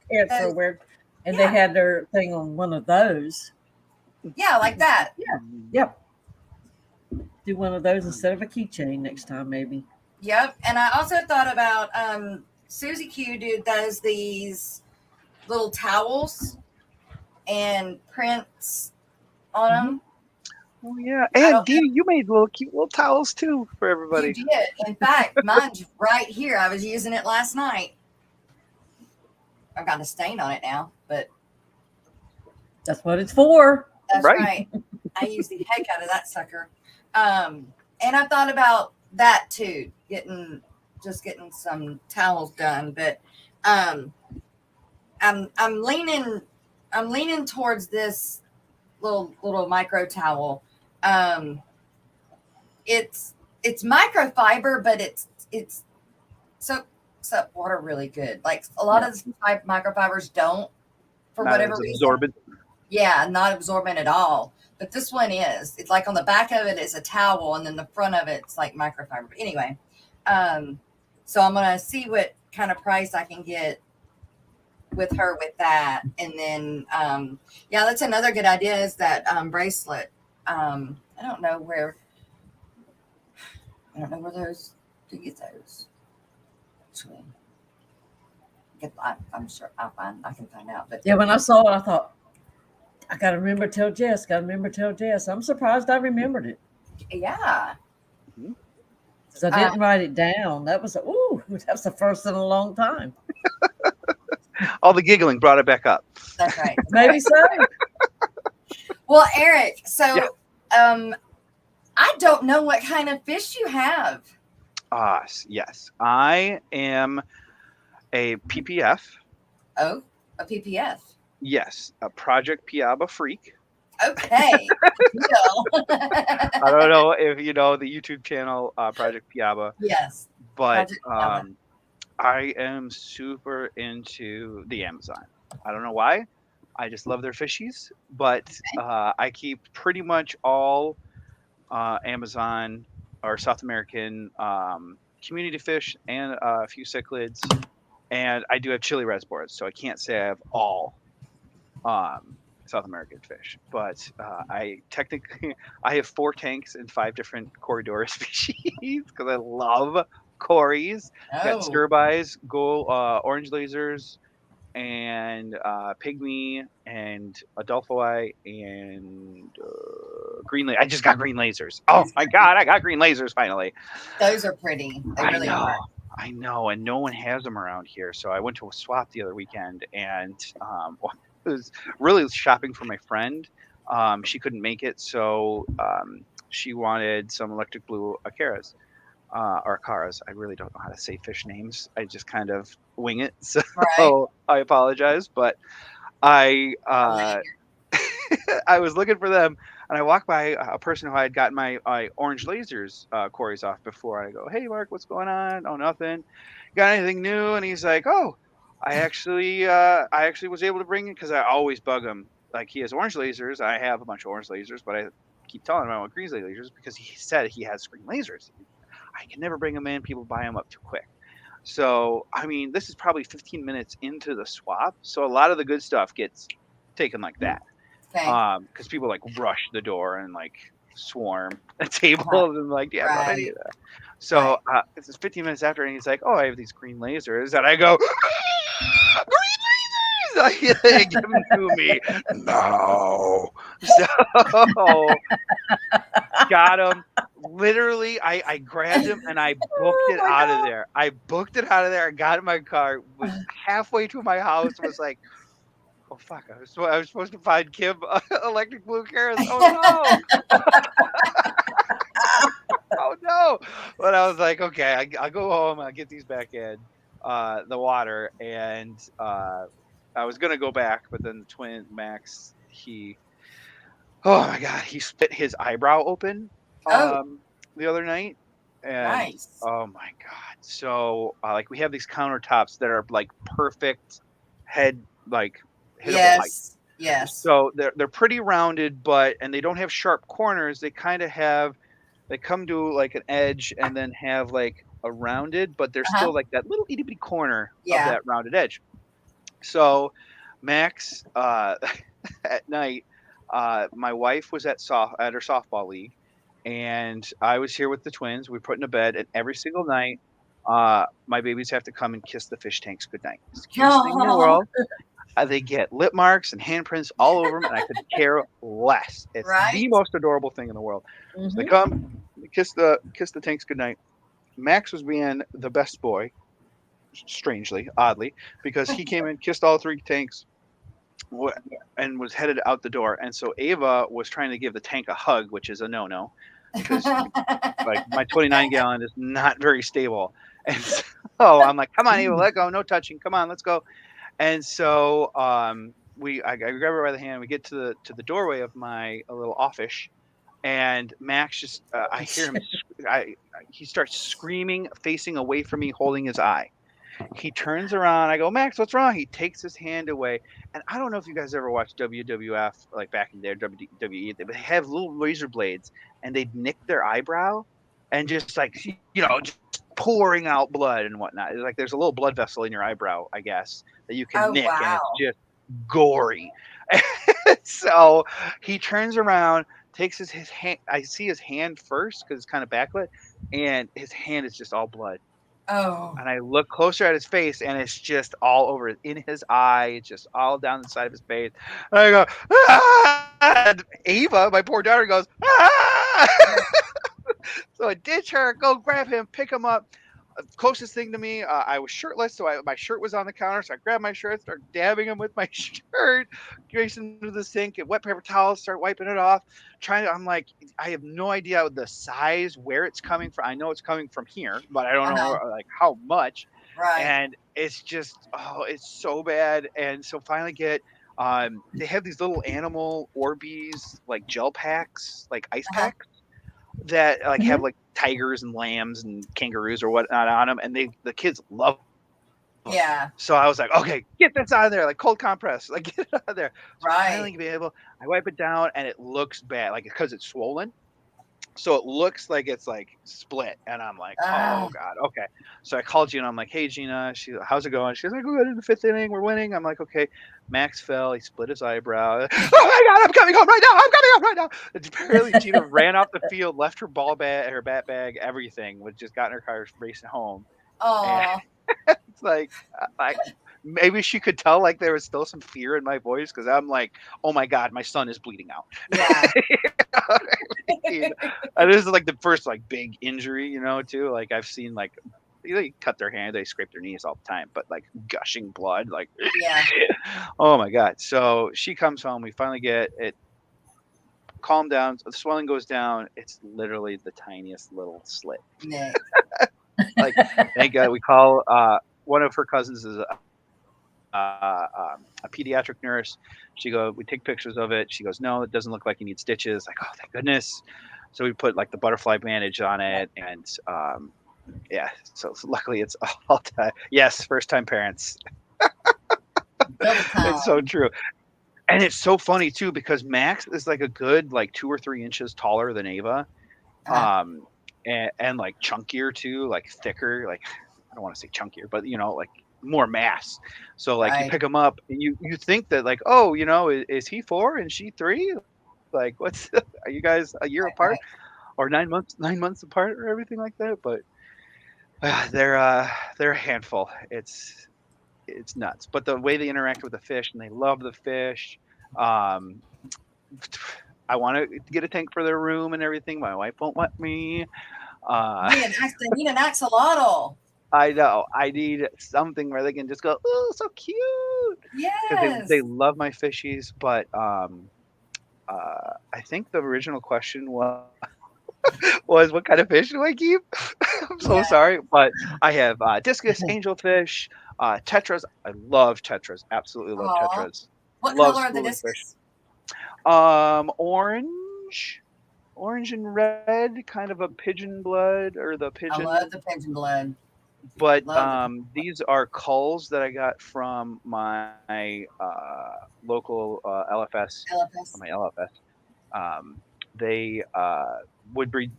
cancer aware. And they had their thing on one of those. Yeah, like that. Yeah. Yep. Do one of those instead of a keychain next time, maybe. Yep. And I also thought about Susie Q does these little towels and prints on them. Oh yeah. And Dee, you made cute little towels too for everybody. You did. In fact, mine's right here. I was using it last night. I've got a stain on it now, but that's what it's for. That's right. I use the heck out of that sucker. And I thought about that too, getting some towels done, but I'm leaning towards this little micro towel. It's microfiber, but it's soak water really good. Like a lot of the microfibers don't, for whatever reason. Absorbent. Yeah, not absorbent at all. But this one is. It's like on the back of it is a towel, and then the front of it's like microfiber. But anyway, so I'm gonna see what kind of price I can get with her with that, and then yeah, that's another good idea is that bracelet. I don't know where those to get those. Actually, I'm sure I can find out. But Yeah, when I saw it, I thought, I got to remember to tell Jess. Got to remember to tell Jess. I'm surprised I remembered it yeah, because I didn't write it down. That was that's the first in a long time. All the giggling brought it back up. that's right. Maybe so. Well, Eric, so Yeah. I don't know what kind of fish you have. Yes. I am a PPF. Oh, a PPF. Yes, a Project Piaba freak. Okay. I don't know if you know the YouTube channel Project Piaba, Yes. but Project Piaba. I am super into the Amazon. I don't know why. I just love their fishies, but I keep pretty much all Amazon or South American community fish and a few cichlids, and I do have chili reservoirs, so I can't say I have all South American fish, but I technically I have 4 tanks and 5 different corridor species because I love cories. Got Oh, sterbies, orange lasers, and pygmy and adolphoi and green. I just got green lasers. Oh my god, I got green lasers finally. those are pretty. They I really know. are. I know, and no one has them around here. So I went to a swap the other weekend, and was really shopping for my friend. She couldn't make it, so she wanted some electric blue acaras or acaras. I really don't know how to say fish names. I just kind of wing it, so Right. I apologize. But I I was looking for them, and I walked by a person who I had gotten my orange lasers quarries off before. I go, "Hey, Mark, what's going on?" "Oh, nothing. Got anything new?" And he's like, "Oh, I actually was able to bring it because I always bug him. Like he has orange lasers. I have a bunch of orange lasers, but I keep telling him I want green lasers because he said he has green lasers. I can never bring them in. People buy them up too quick." So, I mean, this is probably 15 minutes into the swap. So a lot of the good stuff gets taken like that. Okay. Because people like rush the door and like swarm at tables and like, yeah, I want any of that. So it's 15 minutes after, and he's like, "Oh, I have these green lasers," and I go, "Green lasers!" Give them to me. No. So got him. Literally, I grabbed him and I booked it out of there. I booked it out of there. I got in my car. Was halfway to my house. Was like, "Oh fuck! I was supposed to find Kim electric blue carrots. Oh no! Oh no!" But I was like, "Okay, I'll go home. I'll get these back in the water." And I was gonna go back, but then the twin Max, oh my god, he split his eyebrow open the other night. And Nice. oh my god! So like we have these countertops that are like perfect head like hittable height. Yes. So they're pretty rounded, and they don't have sharp corners. They kind of they come to like an edge and then have like a rounded, but there's still like that little itty bitty corner of that rounded edge. So Max at night, my wife was at her softball league, and I was here with the twins. We put in a bed, and every single night, my babies have to come and kiss the fish tanks goodnight. It's the cutest thing in the world. They get lip marks and handprints all over them, and I could care less. It's the most adorable thing in the world. So they come, they kiss the tanks goodnight. Max was being the best boy, oddly, because he came in, kissed all 3 tanks, and was headed out the door. And so Ava was trying to give the tank a hug, which is a no-no, because like my 29-gallon is not very stable. And so I'm like, "Come on, Ava, let go, no touching. Come on, let's go." And so I grab her by the hand. We get to the doorway of my little office, and Max just I hear him. He starts screaming, facing away from me, holding his eye. He turns around. I go, Max, what's wrong? He takes his hand away. And I don't know if you guys ever watched WWF, like back in there, WWE. They have little razor blades, and they'd nick their eyebrow, and just like just pouring out blood and whatnot. Like there's a little blood vessel in your eyebrow, I guess, that you can Oh, nick, and wow. it's just gory. So he turns around, takes his hand. I see his hand first because it's kind of backlit, and his hand is just all blood. Oh. And I look closer at his face, and it's just all over in his eye. It's just all down the side of his face. And I go, ah! And Ava, my poor daughter, goes, ah! So I ditch her, go grab him, pick him up. Closest thing to me, I was shirtless, so my shirt was on the counter. So I grabbed my shirt, start dabbing him with my shirt, racing into the sink, and wet paper towels, start wiping it off. I'm like, I have no idea the size, where it's coming from. I know it's coming from here, but I don't know like how much. Right. And it's just, it's so bad. And so finally they have these little animal Orbeez like gel packs, like ice packs that like have like tigers and lambs and kangaroos or whatnot on them, and the kids love them. Yeah. So I was like, okay, get this out of there, like cold compress, like get it out of there. So Right. finally I wipe it down, and it looks bad, like because it's swollen. So it looks like it's like split, and I'm like, oh god, okay. So I called Gina. I'm like, hey Gina, how's it going? She's like, we're in the 5th inning, we're winning. I'm like, okay. Max fell, he split his eyebrow. Oh my god, I'm coming home right now. I'm coming home right now. And apparently Gina ran off the field, left her her bat bag, everything. Just got in her car, racing home. Oh. It's like maybe she could tell like there was still some fear in my voice because I'm like, oh my god, my son is bleeding out. Yeah. And this is like the first like big injury, too. Like I've seen like they cut their hand, they scrape their knees all the time, but like gushing blood, like Yeah. oh my god. So she comes home, we finally get it calmed down, the swelling goes down. It's literally the tiniest little slit. Nick. Like thank god. We call one of her cousins is a pediatric nurse. We take pictures of it. She goes, no, it doesn't look like you need stitches. Like, oh, thank goodness. So we put like the butterfly bandage on it, and so luckily it's all time. Yes, first time parents. It's so true. And it's so funny too because Max is like a good like 2 or 3 inches taller than Ava, and like chunkier too, like thicker. Like I don't want to say chunkier, but like more mass. So like you pick him up, and you think that like, oh, is he 4 and she 3? Like are you guys a year apart or 9 months apart or everything like that? But they're a handful. It's nuts. But the way they interact with the fish, and they love the fish. I want to get a tank for their room and everything. My wife won't let me. You need an axolotl. I know. I need something where they can just go, oh, so cute. Yes. They love my fishies, but I think the original question was what kind of fish do I keep? I'm so sorry, but I have discus, angelfish, tetras. I love tetras. Absolutely love tetras. What love color are the discus? Orange and red, kind of a pigeon blood or the pigeon. I love the pigeon blood. But these are culls that I got from my local LFS. My LFS. They would breed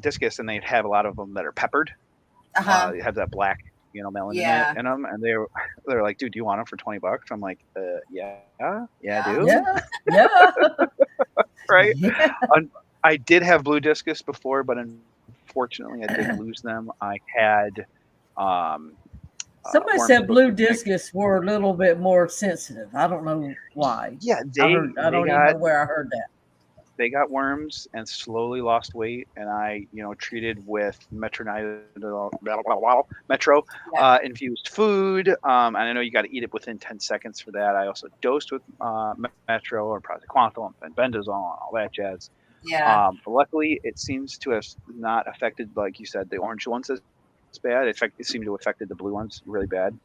discus, and they'd have a lot of them that are peppered. They have that black, melanin in them, and they're like, dude, do you want them for $20? I'm like, yeah, I do. Yeah. Right. Yeah. I did have blue discus before, but unfortunately, I did lose them. I had. Somebody said blue discus were a little bit more sensitive. I don't know why. Yeah, I don't even know where I heard that. They got worms and slowly lost weight, and I, treated with Metro infused food. And I know you got to eat it within 10 seconds for that. I also dosed with Metro or praziquantel and bendazole and all that jazz. Yeah. But luckily, it seems to have not affected, like you said, the orange ones as bad. In fact, it seemed to have affected the blue ones really bad.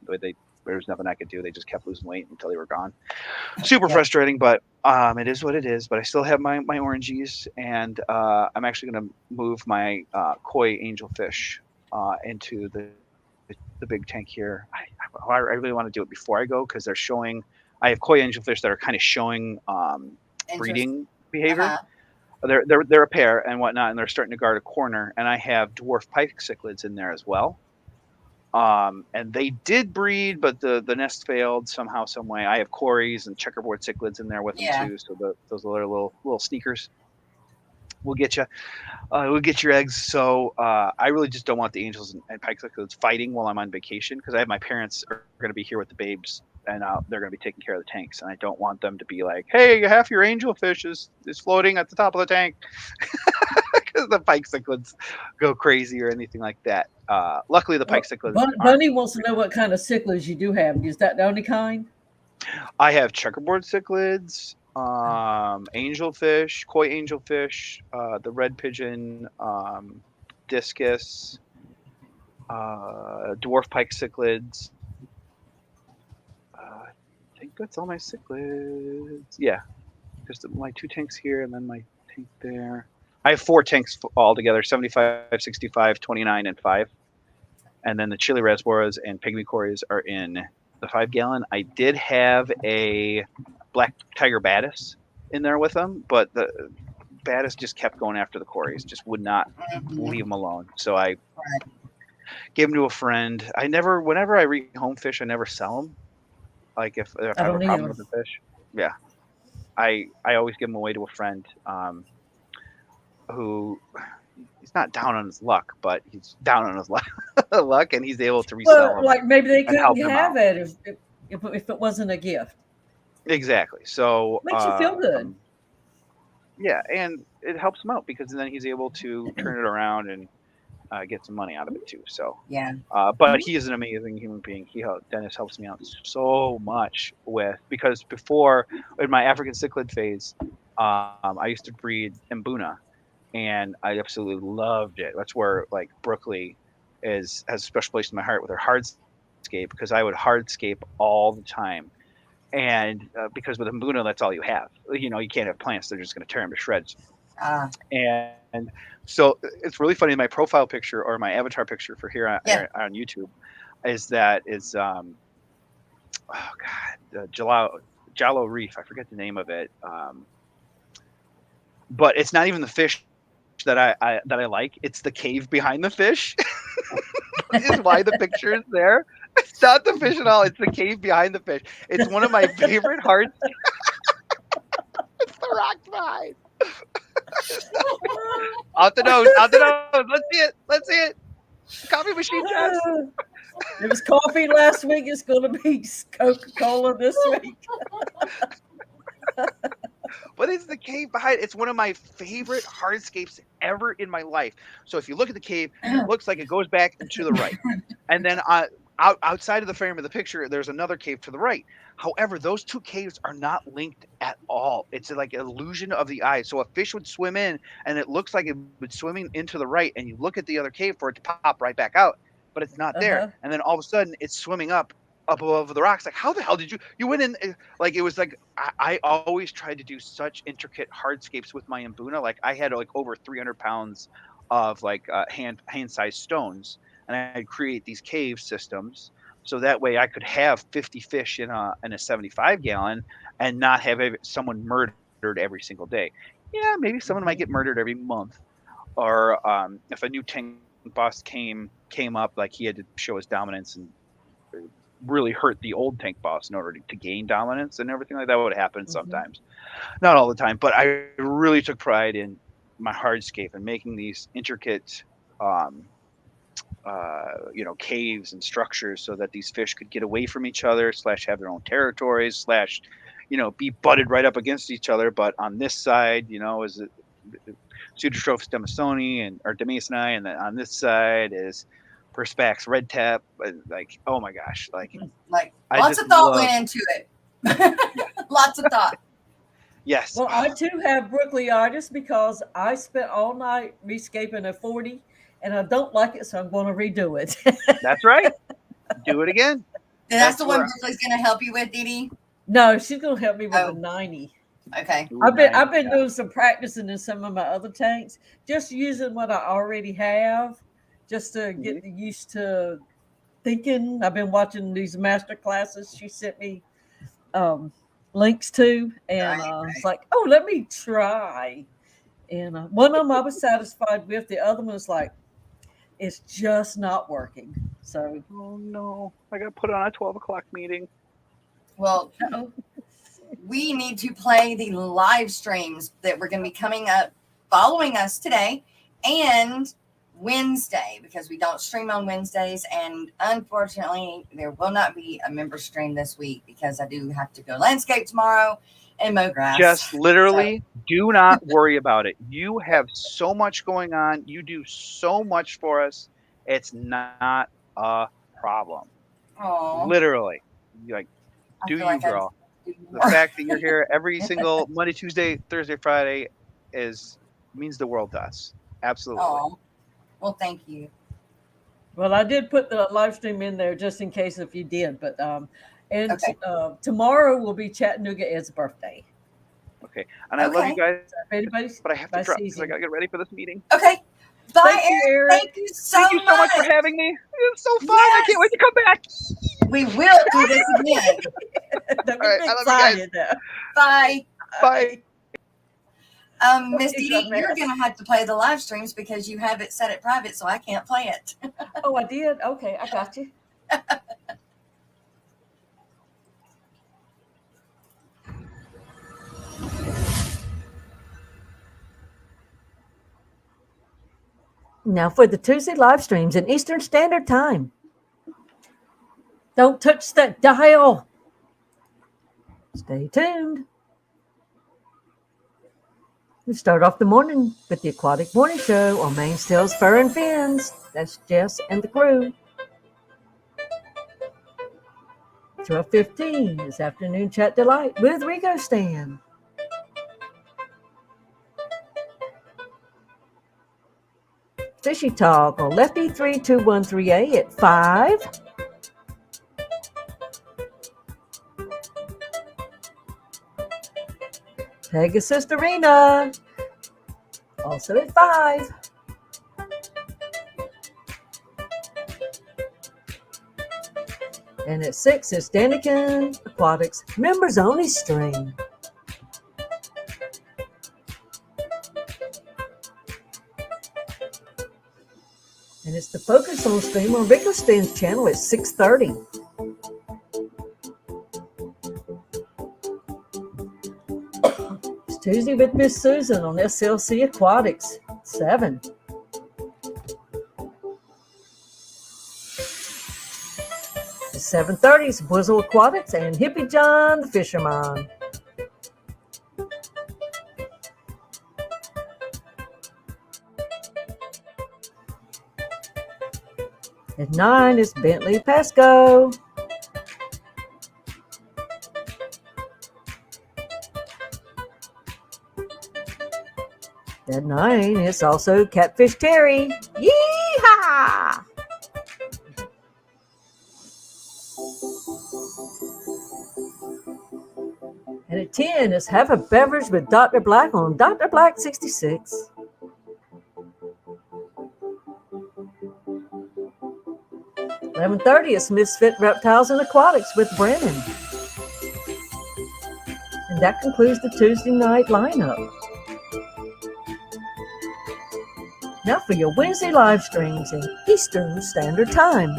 There was nothing I could do. They just kept losing weight until they were gone. Super frustrating, but it is what it is. But I still have my orangies, and I'm actually going to move my koi angelfish into the the big tank here. I really want to do it before I go because they're showing. I have koi angelfish that are kind of showing breeding behavior. Uh-huh. They're a pair and whatnot, and they're starting to guard a corner. And I have dwarf pike cichlids in there as well. And they did breed, but the nest failed somehow, some way. I have cories and checkerboard cichlids in there with them too. So those little sneakers will get you. We'll get your eggs. So I really just don't want the angels and pike cichlids fighting while I'm on vacation because I have my parents are going to be here with the babes and they're going to be taking care of the tanks. And I don't want them to be like, hey, half your angelfish is floating at the top of the tank because the pike cichlids go crazy or anything like that. Luckily, the pike cichlids. Bunny wants to know what kind of cichlids you do have. Is that the only kind? I have checkerboard cichlids, angelfish, koi angelfish, the red pigeon, discus, dwarf pike cichlids. I think that's all my cichlids. Yeah, just my 2 tanks here and then my tank there. I have 4 tanks altogether, 75, 65, 29, and 5. And then the chili rasboras and pygmy cories are in the 5-gallon. I did have a black tiger baddis in there with them, but the baddis just kept going after the cories, just would not leave them alone. So I gave them to a friend. Whenever I rehome fish, I never sell them. Like if I have a problem with the fish, yeah, I always give them away to a friend who he's not down on his luck, but he's down on his luck, and he's able to resell them. Like maybe they couldn't have it if it wasn't a gift. Exactly. So makes you feel good. Yeah, and it helps him out because then he's able to turn it around and get some money out of it too. So yeah. But he is an amazing human being. Dennis helps me out so much because before in my African cichlid phase, I used to breed Mbuna, and I absolutely loved it. That's where like Brookley has a special place in my heart with her hardscape because I would hardscape all the time. And because with Mbuna, that's all you have. You can't have plants; they're just going to tear them to shreds. And so it's really funny. My profile picture or my avatar picture for here on YouTube is Jallo Reef. I forget the name of it, but it's not even the fish that I like. It's the cave behind the fish. Is why the picture is there. It's not the fish at all. It's the cave behind the fish. It's one of my favorite hearts. It's the rock behind. Out the nose. Let's see it. Coffee machine jobs. It was coffee last week. It's going to be Coca-Cola this week. But it's the cave behind. It's one of my favorite hardscapes ever in my life. So if you look at the cave, it looks like it goes back and to the right. And then outside of the frame of the picture, there's another cave to the right. However, those 2 caves are not linked at all. It's like an illusion of the eye. So a fish would swim in, and it looks like it would swimming into the right, and you look at the other cave for it to pop right back out, but it's not there. And then all of a sudden, it's swimming up above the rocks. Like, how the hell did you went in? Like, it was like I always tried to do such intricate hardscapes with my Mbuna. Like, I had like over 300 pounds of like hand-sized stones, and I'd create these cave systems. So that way I could have 50 fish in a 75-gallon and not have someone murdered every single day. Yeah, maybe someone might get murdered every month. Or if a new tank boss came up, like he had to show his dominance and really hurt the old tank boss in order to gain dominance and everything like that would happen sometimes. Not all the time, but I really took pride in my hardscape and making these intricate caves and structures so that these fish could get away from each other / have their own territories / be butted right up against each other. But on this side, is it Pseudotrophus demisoni or demisoni, and then on this side is Perspax red tap. Like, oh my gosh, like lots of thought went into it. Lots of thought. Yes. Well, I too have Brookleyitis because I spent all night rescaping a 40. And I don't like it, so I'm going to redo it. That's right. Do it again. That's the one Brooklyn's going to help you with, Dee? No, she's going to help me with a 90. Okay. I've been doing some practicing in some of my other tanks, just using what I already have, just to get used to thinking. I've been watching these master classes she sent me links to, and it's like, oh, let me try. And one of them I was satisfied with. The other one was like, it's just not working. So, Oh no, I got put on a 12 o'clock meeting. Well, we need to play the live streams that we're going to be coming up following us today and Wednesday, because we don't stream on Wednesdays. And unfortunately, there will not be a member stream this week because I do have to go landscape tomorrow and mow grass. Just literally do not worry about it. You have so much going on. You do so much for us. It's not a problem. Aww. Literally. Like, do you, like girl. The fact that you're here every single Monday, Tuesday, Thursday, Friday means the world to us. Absolutely. Aww. Well, thank you. Well, I did put the live stream in there just in case if you did, but Okay. Tomorrow will be Chattanooga Ed's birthday. Okay. And I love you guys, So if anybody's but I have to by drop because I season- got to get ready for this meeting. Okay. Bye, Thank you, Eric. Eric. Thank you so Thank you so much for having me. It's so fun. I can't wait to come back. We will do this again. Don't All right, get I love you guys. excited though. Bye. Bye. Miss Okay, Dee Dee, so you're fast. going to have to play the live streams because you have it set at private, so I can't play it. Oh, I did? Okay, I got you. Now for the Tuesday live streams in Eastern Standard Time. Don't touch that dial. Stay tuned. We start off the morning with the Aquatic Morning Show on Main's Tails, Fur and Fins. That's Jess and the crew. 12:15 is Afternoon Chat Delight with Rico Stan. Fishy Talk on Lefty 3213A at 5. Pegasus Arena also at 5. And at 6 is Daniken Aquatics Members Only Stream. And it's the Focus on stream on Rico Stan's channel at 6:30. It's Tuesday with Miss Susan on SLC Aquatics, 7. At 7:30 is Bwizzle Aquatics and Hippie John the Fisherman. At 9 is Bentley Pasco. At 9 is also Catfish Terry. Yeehaw! And at 10 is Have a Beverage with Dr. Black on Dr. Black 66. At 11:30 is Misfit Reptiles and Aquatics with Brennan. And that concludes the Tuesday night lineup. Now for your Wednesday live streams in Eastern Standard Time.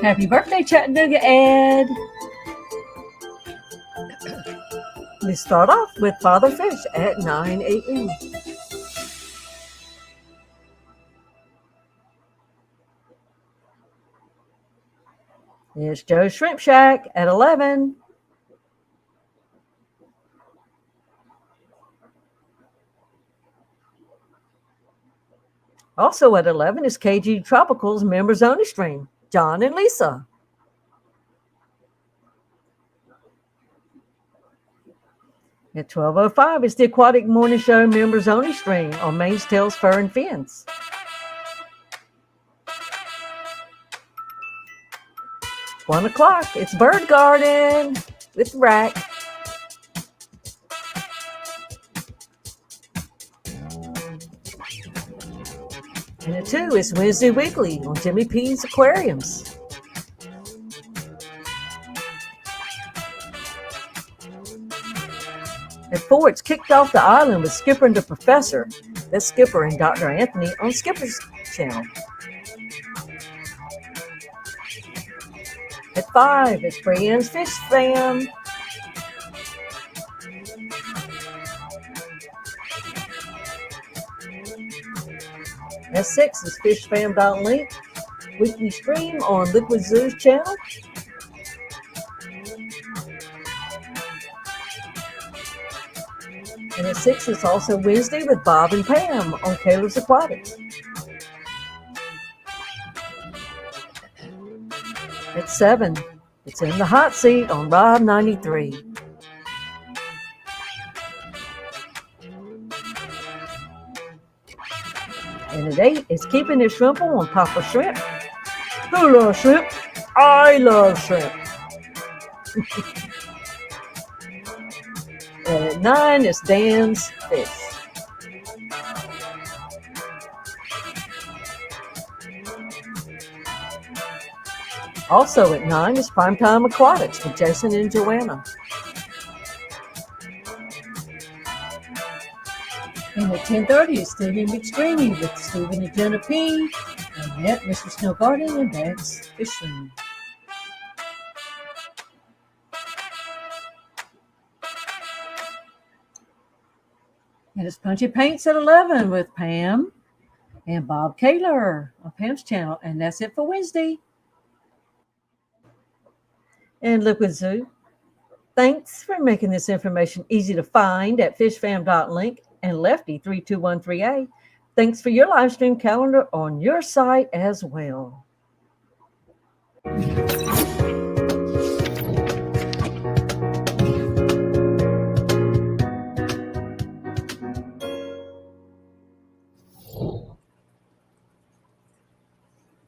Happy birthday, Chattanooga Ed. We start off with Father Fish at 9 a.m. There's Joe Shrimp Shack at 11. Also at 11 is KG Tropicals Members Only Stream, John and Lisa. At 12:05 is the Aquatic Morning Show Members Only Stream on Main's Tails, Fur and Fins. At 1 o'clock, it's Bird Garden with Rack. And at 2 is Wednesday Weekly on Jimmy P's Aquariums. At 4, it's Kicked Off the Island with Skipper and the Professor. That's Skipper and Dr. Anthony on Skipper's channel. At 5, it's Brienne's Fish Fam. At 6 is FishFam.link, weekly stream on Liquid Zoo's channel. And at 6 is also Wednesday with Bob and Pam on Kayla's Aquatics. At 7, it's In the Hot Seat on Rob 93. And at 8, it's Keeping It Shrimple on Papa Shrimp. Who loves shrimp? I love shrimp. And at 9, it's Dan's Fish. Also at 9 is Primetime Aquatics with Jason and Joanna. And at 10:30 is Stevie McStreamy with Stephen and Jenna P. And yet Mr. Snow Garden and Dad's Fishing. And it's Punchy Paints at 11 with Pam and Bob Kaler on Pam's channel. And that's it for Wednesday. And Liquid Zoo, thanks for making this information easy to find at fishfam.link. And Lefty3213A, thanks for your live stream calendar on your site as well.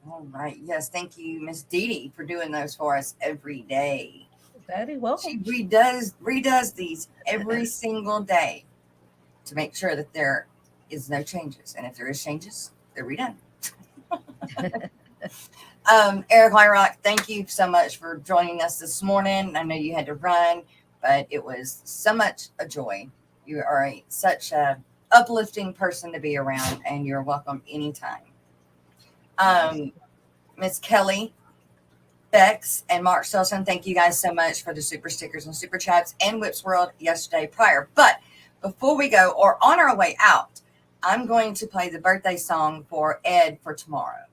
All right. Yes, thank you, Miss Dee Dee, for doing those for us every day. Very welcome. She redoes these every single day to make sure that there is no changes. And if there is changes, they're redone. Erick Why Rock, thank you so much for joining us this morning. I know you had to run, but it was so much a joy. You are such a uplifting person to be around, and you're welcome anytime. Miss Kelly, Bex, and Mark Stelson, thank you guys so much for the super stickers and super chats and Whips World yesterday prior. But before we go, or on our way out, I'm going to play the birthday song for Ed for tomorrow.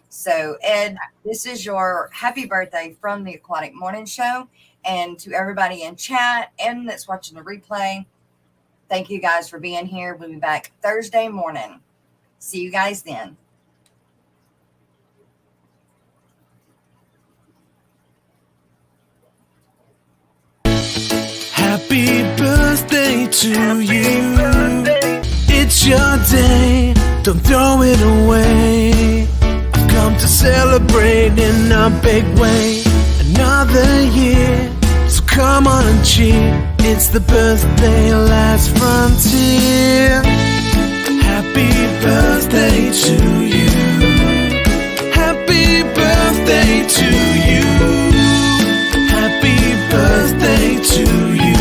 So, Ed, this is your happy birthday from the Aquatic Morning Show. And to everybody in chat and that's watching the replay, thank you guys for being here. We'll be back Thursday morning. See you guys then. Happy birthday to you. It's your day, don't throw it away. I've come to celebrate in a big way. Another year, so come on and cheer. It's the birthday last frontier. Happy birthday to you. Happy birthday to you. Happy birthday to you.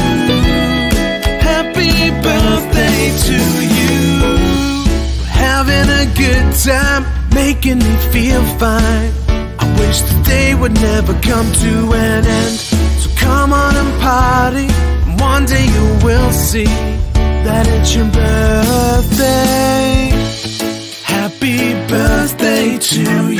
Happy birthday to you. We're having a good time, making me feel fine. I wish the day would never come to an end. So come on and party, and one day you will see that it's your birthday. Happy birthday to